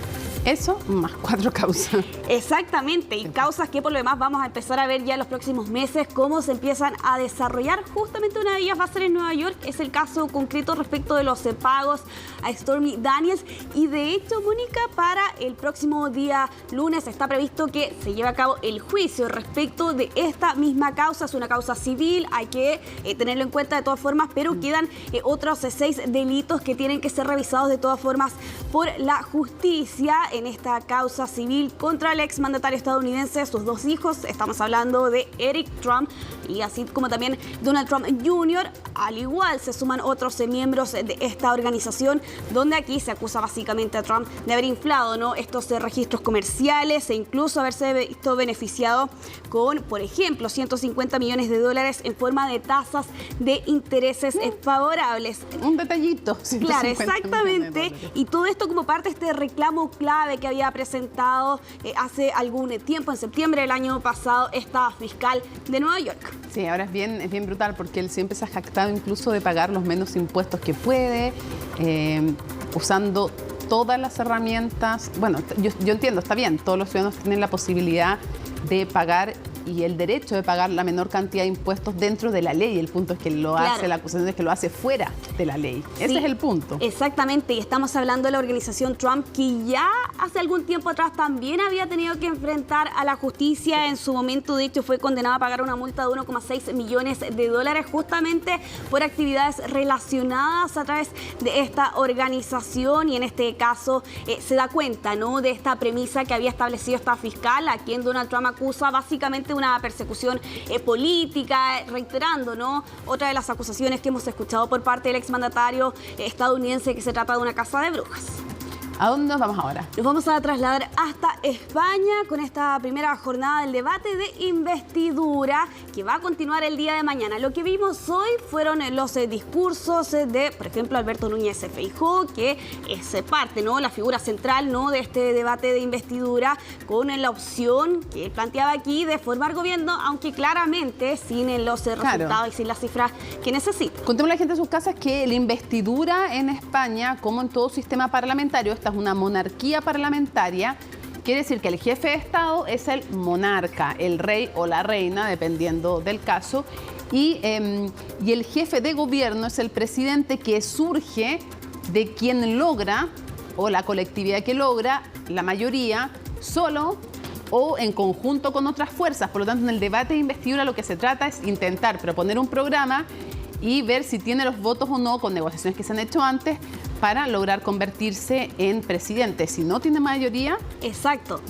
Eso más 4 causas. Exactamente, y causas que por lo demás vamos a empezar a ver ya en los próximos meses cómo se empiezan a desarrollar. Justamente una de ellas va a ser en Nueva York, es el caso concreto respecto de los pagos a Stormy Daniels, y de hecho, Mónica, para el próximo día lunes está previsto que se lleve a cabo el juicio respecto de esta misma causa. Es una causa civil, hay que tenerlo en cuenta de todas formas, pero quedan otros 6 delitos que tienen que ser revisados de todas formas por la justicia en esta causa civil contra el exmandatario estadounidense, sus 2 hijos. Estamos hablando de Eric Trump y así como también Donald Trump Jr. Al igual se suman otros miembros de esta organización, donde aquí se acusa básicamente a Trump de haber inflado, ¿no?, estos registros comerciales e incluso haberse visto beneficiado con, por ejemplo, $150 millones en forma de tasas de intereses favorables. Un detallito. Claro, exactamente. Y todo esto como parte de este reclamo clave que había presentado hace algún tiempo, en septiembre del año pasado, esta fiscal de Nueva York. Sí, ahora es bien brutal porque él siempre se ha jactado incluso de pagar los menos impuestos que puede, usando todas las herramientas. Bueno, yo entiendo, está bien, todos los ciudadanos tienen la posibilidad de pagar y el derecho de pagar la menor cantidad de impuestos dentro de la ley. El punto es que lo hace, la acusación es que lo hace fuera de la ley. Ese es el punto. Exactamente, y estamos hablando de la organización Trump, que ya hace algún tiempo atrás también había tenido que enfrentar a la justicia. En su momento, de hecho, fue condenado a pagar una multa de $1,6 millones justamente por actividades relacionadas a través de esta organización, y en este caso se da cuenta, ¿no?, de esta premisa que había establecido esta fiscal, a quien Donald Trump acusa básicamente una persecución política, reiterando, ¿no?, otra de las acusaciones que hemos escuchado por parte del exmandatario estadounidense, que se trata de una casa de brujas. ¿A dónde nos vamos ahora? Nos vamos a trasladar hasta España con esta primera jornada del debate de investidura que va a continuar el día de mañana. Lo que vimos hoy fueron los discursos de, por ejemplo, Alberto Núñez Feijóo, que es parte, ¿no?, la figura central, ¿no?, de este debate de investidura, con la opción que él planteaba aquí de formar gobierno, aunque claramente sin los resultados y sin las cifras que necesita. Contemos a la gente en sus casas que la investidura en España, como en todo sistema parlamentario, esta es una monarquía parlamentaria. Quiere decir que el jefe de Estado es el monarca, el rey o la reina, dependiendo del caso, y el jefe de gobierno es el presidente, que surge de quien logra, o la colectividad que logra, la mayoría, solo o en conjunto con otras fuerzas. Por lo tanto, en el debate de investidura lo que se trata es intentar proponer un programa y ver si tiene los votos o no, con negociaciones que se han hecho antes, para lograr convertirse en presidente. Si no tiene mayoría... Exacto.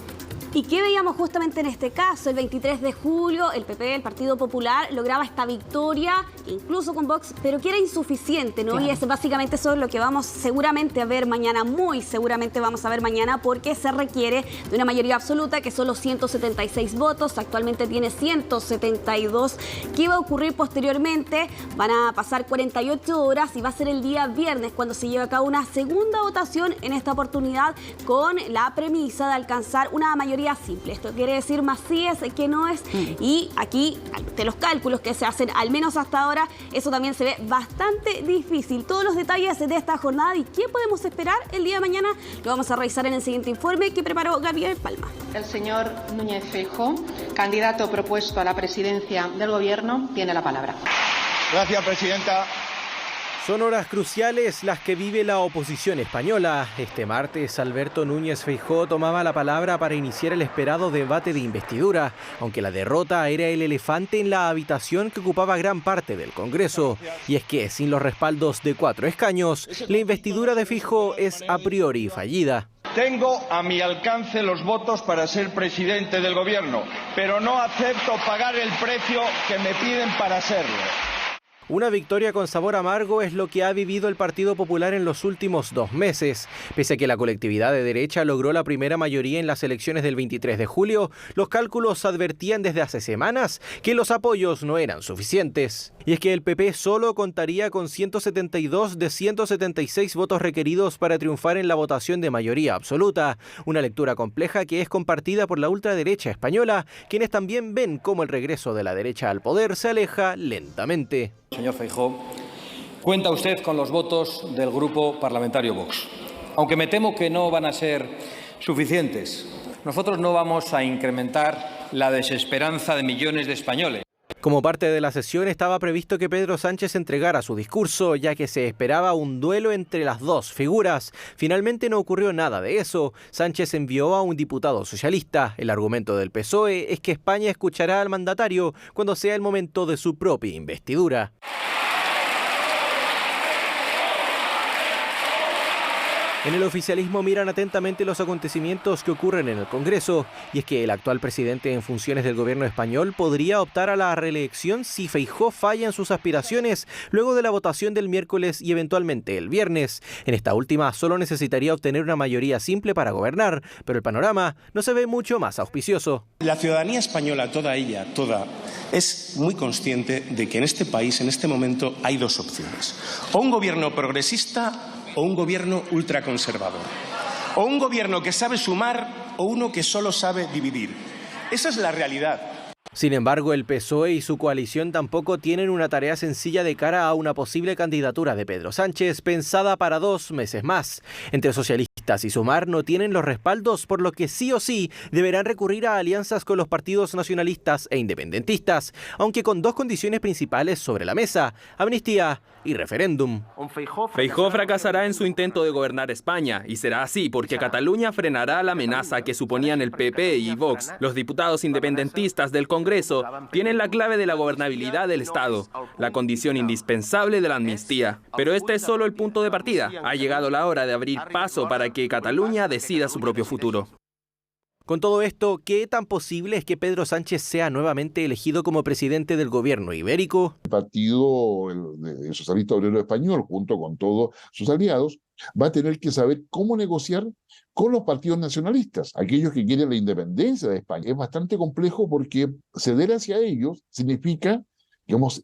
¿Y qué veíamos justamente en este caso? El 23 de julio, el PP, el Partido Popular, lograba esta victoria, incluso con Vox, pero que era insuficiente, ¿no? Claro. Y es básicamente eso lo que vamos seguramente a ver mañana, muy seguramente vamos a ver mañana, porque se requiere de una mayoría absoluta, que son los 176 votos. Actualmente tiene 172. ¿Qué va a ocurrir posteriormente? Van a pasar 48 horas y va a ser el día viernes cuando se lleve a cabo una segunda votación, en esta oportunidad con la premisa de alcanzar una mayoría mayoría simple. Esto quiere decir más síes que no es. Y aquí, de los cálculos que se hacen, al menos hasta ahora, eso también se ve bastante difícil. Todos los detalles de esta jornada y qué podemos esperar el día de mañana lo vamos a revisar en el siguiente informe que preparó Gabriel Palma. El señor Núñez Feijóo, candidato propuesto a la presidencia del Gobierno, tiene la palabra. Gracias, presidenta. Son horas cruciales las que vive la oposición española. Este martes, Alberto Núñez Feijóo tomaba la palabra para iniciar el esperado debate de investidura, aunque la derrota era el elefante en la habitación que ocupaba gran parte del Congreso. Y es que, sin los respaldos de 4 escaños, la investidura de Feijóo es a priori fallida. Tengo a mi alcance los votos para ser presidente del Gobierno, pero no acepto pagar el precio que me piden para serlo. Una victoria con sabor amargo es lo que ha vivido el Partido Popular en los últimos 2 meses. Pese a que la colectividad de derecha logró la primera mayoría en las elecciones del 23 de julio, los cálculos advertían desde hace semanas que los apoyos no eran suficientes. Y es que el PP solo contaría con 172 de 176 votos requeridos para triunfar en la votación de mayoría absoluta. Una lectura compleja que es compartida por la ultraderecha española, quienes también ven cómo el regreso de la derecha al poder se aleja lentamente. Señor Feijóo, cuenta usted con los votos del Grupo Parlamentario Vox. Aunque me temo que no van a ser suficientes, nosotros no vamos a incrementar la desesperanza de millones de españoles. Como parte de la sesión estaba previsto que Pedro Sánchez entregara su discurso, ya que se esperaba un duelo entre las dos figuras. Finalmente no ocurrió nada de eso. Sánchez envió a un diputado socialista. El argumento del PSOE es que España escuchará al mandatario cuando sea el momento de su propia investidura. En el oficialismo miran atentamente los acontecimientos que ocurren en el Congreso, y es que el actual presidente en funciones del gobierno español podría optar a la reelección si Feijóo falla en sus aspiraciones luego de la votación del miércoles y eventualmente el viernes. En esta última solo necesitaría obtener una mayoría simple para gobernar, pero el panorama no se ve mucho más auspicioso. La ciudadanía española, toda ella, es muy consciente de que en este país, en este momento, hay 2 opciones. O un gobierno progresista o un gobierno ultraconservador. O un gobierno que sabe sumar o uno que solo sabe dividir. Esa es la realidad. Sin embargo, el PSOE y su coalición tampoco tienen una tarea sencilla de cara a una posible candidatura de Pedro Sánchez pensada para 2 meses más. Entre socialistas y Sumar no tienen los respaldos, por lo que sí o sí deberán recurrir a alianzas con los partidos nacionalistas e independentistas, aunque con 2 condiciones principales sobre la mesa: amnistía y referéndum. Feijóo fracasará en su intento de gobernar España, y será así porque Cataluña frenará la amenaza que suponían el PP y Vox. Los diputados independentistas del Congreso tienen la clave de la gobernabilidad del Estado, la condición indispensable de la amnistía. Pero este es solo el punto de partida. Ha llegado la hora de abrir paso para que Cataluña decida su propio futuro. Con todo esto, ¿qué tan posible es que Pedro Sánchez sea nuevamente elegido como presidente del gobierno ibérico? El Partido Socialista Obrero Español, junto con todos sus aliados, va a tener que saber cómo negociar con los partidos nacionalistas, aquellos que quieren la independencia de España. Es bastante complejo porque ceder hacia ellos significa, digamos,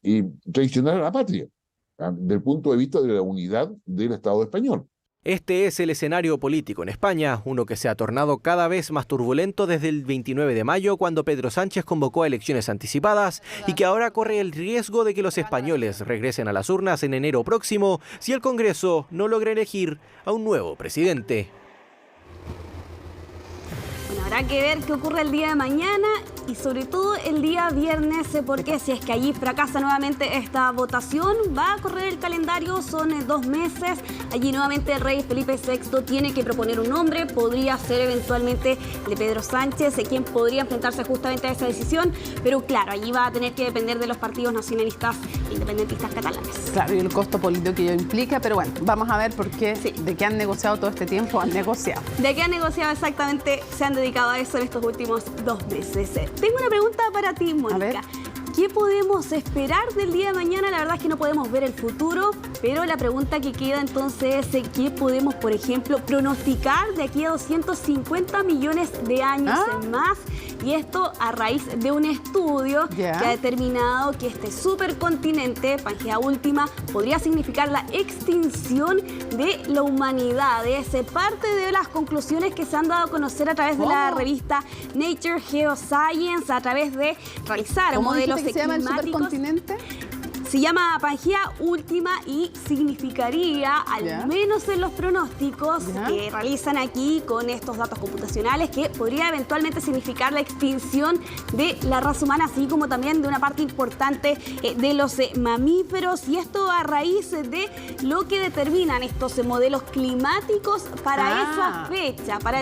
traicionar a la patria, desde el punto de vista de la unidad del Estado español. Este es el escenario político en España, uno que se ha tornado cada vez más turbulento desde el 29 de mayo, cuando Pedro Sánchez convocó a elecciones anticipadas, y que ahora corre el riesgo de que los españoles regresen a las urnas en enero próximo si el Congreso no logra elegir a un nuevo presidente. Habrá que ver qué ocurre el día de mañana y sobre todo el día viernes, porque si es que allí fracasa nuevamente esta votación, va a correr el calendario, son 2 meses. Allí nuevamente el rey Felipe VI tiene que proponer un nombre, podría ser eventualmente de Pedro Sánchez, quien podría enfrentarse justamente a esa decisión, pero claro, allí va a tener que depender de los partidos nacionalistas e independentistas catalanes. Claro, y el costo político que ello implica, pero bueno, vamos a ver por qué, de qué han negociado todo este tiempo, han negociado. ¿De qué han negociado exactamente? Se han dedicado a eso en estos últimos 2 meses. Tengo una pregunta para ti, Mónica. ¿qué podemos esperar del día de mañana? La verdad es que no podemos ver el futuro, pero la pregunta que queda entonces es ¿qué podemos, por ejemplo, pronosticar de aquí a 250 millones de años en más? Y esto a raíz de un estudio que ha determinado que este supercontinente, Pangea Última, podría significar la extinción de la humanidad. Es parte de las conclusiones que se han dado a conocer a través de la revista Nature Geoscience, a través de realizar modelos climáticos. ¿Se llama el supercontinente? Se llama Pangea Última y significaría, al menos en los pronósticos que realizan aquí con estos datos computacionales, que podría eventualmente significar la extinción de la raza humana, así como también de una parte importante de los mamíferos. Y esto a raíz de lo que determinan estos modelos climáticos para esa fecha, para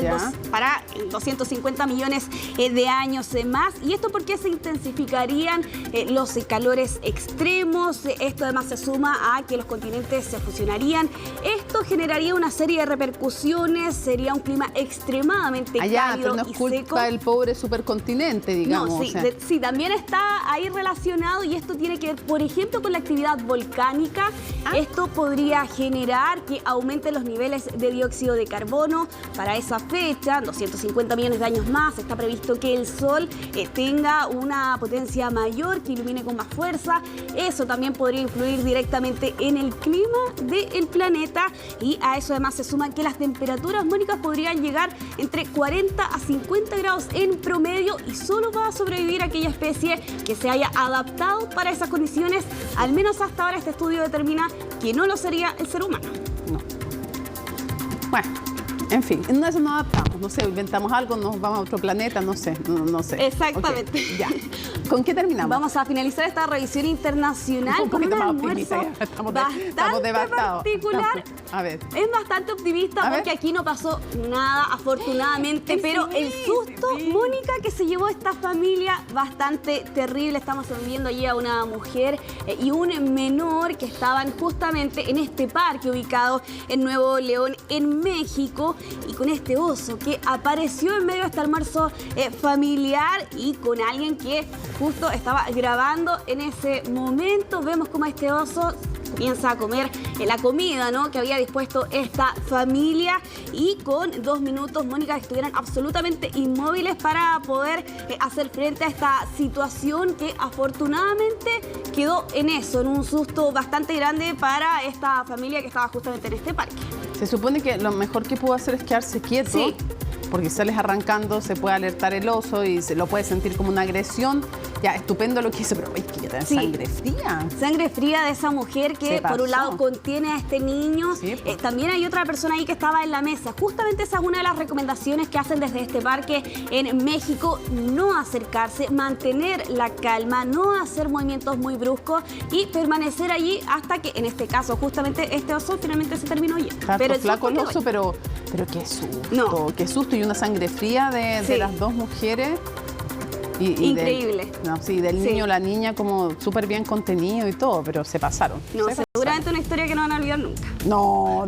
el 250 millones de años más. Y esto porque se intensificarían los calores extremos. Esto además se suma a que los continentes se fusionarían. Esto generaría una serie de repercusiones, sería un clima extremadamente cálido pero no es y culpa seco. del pobre supercontinente, digamos. No, sí, también está ahí relacionado y esto tiene que ver, por ejemplo, con la actividad volcánica. Esto podría generar que aumenten los niveles de dióxido de carbono. Para esa fecha, 250 millones de años más, está previsto que el Sol tenga una potencia mayor, que ilumine con más fuerza. Eso también podría influir directamente en el clima del planeta y a eso además se suma que las temperaturas, Mónica, podrían llegar entre 40 a 50 grados en promedio y solo va a sobrevivir aquella especie que se haya adaptado para esas condiciones. Al menos hasta ahora este estudio determina que no lo sería el ser humano. No. Bueno, en fin, en eso nos adaptamos, no sé, inventamos algo, nos vamos a otro planeta, no sé. Exactamente. Okay, ya. ¿Con qué terminamos? Vamos a finalizar esta revisión internacional con un almuerzo bastante particular. A ver. Es bastante optimista porque aquí no pasó nada, afortunadamente, pero el susto, Mónica, que se llevó esta familia, bastante terrible. Estamos viendo allí a una mujer y un menor que estaban justamente en este parque ubicado en Nuevo León, en México, y con este oso que apareció en medio de este almuerzo familiar y con alguien que justo estaba grabando en ese momento. Vemos cómo este oso comienza a comer la comida, ¿no?, que había dispuesto esta familia, y con 2 minutos, Mónica, estuvieran absolutamente inmóviles para poder hacer frente a esta situación que afortunadamente quedó en eso, en un susto bastante grande para esta familia que estaba justamente en este parque. Se supone que lo mejor que pudo hacer es quedarse quieto. Sí. Porque si sales arrancando se puede alertar el oso y se lo puede sentir como una agresión. Ya, estupendo lo que hice, pero es que ya te da sangre fría. Sangre fría de esa mujer que por un lado contiene a este niño. Sí, también hay otra persona ahí que estaba en la mesa. Justamente esa es una de las recomendaciones que hacen desde este parque en México: no acercarse, mantener la calma, no hacer movimientos muy bruscos y permanecer allí hasta que, en este caso, justamente este oso finalmente se terminó yendo. Pero flaco el oso, pero qué susto, qué susto, y una sangre fría de las dos mujeres. Increíble. Del niño, la niña, como súper bien contenido y todo, pero se pasaron. Seguramente una historia que no van a olvidar nunca. No.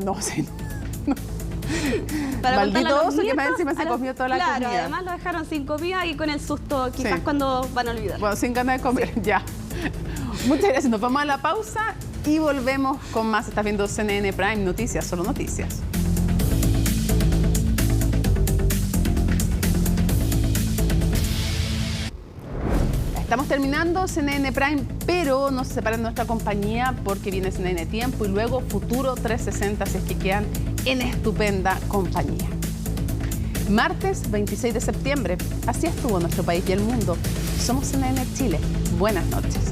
Para maldito oso que más encima se comió toda la comida. Claro, además lo dejaron sin comida y con el susto quizás cuando van a olvidar. Bueno, sin ganas de comer, ya. Muchas gracias, nos vamos a la pausa y volvemos con más. Estás viendo CNN Prime Noticias, solo noticias. Estamos terminando CNN Prime, pero no se separen de nuestra compañía porque viene CNN Tiempo y luego Futuro 360, si es que quedan en estupenda compañía. Martes 26 de septiembre, así estuvo nuestro país y el mundo. Somos CNN Chile. Buenas noches.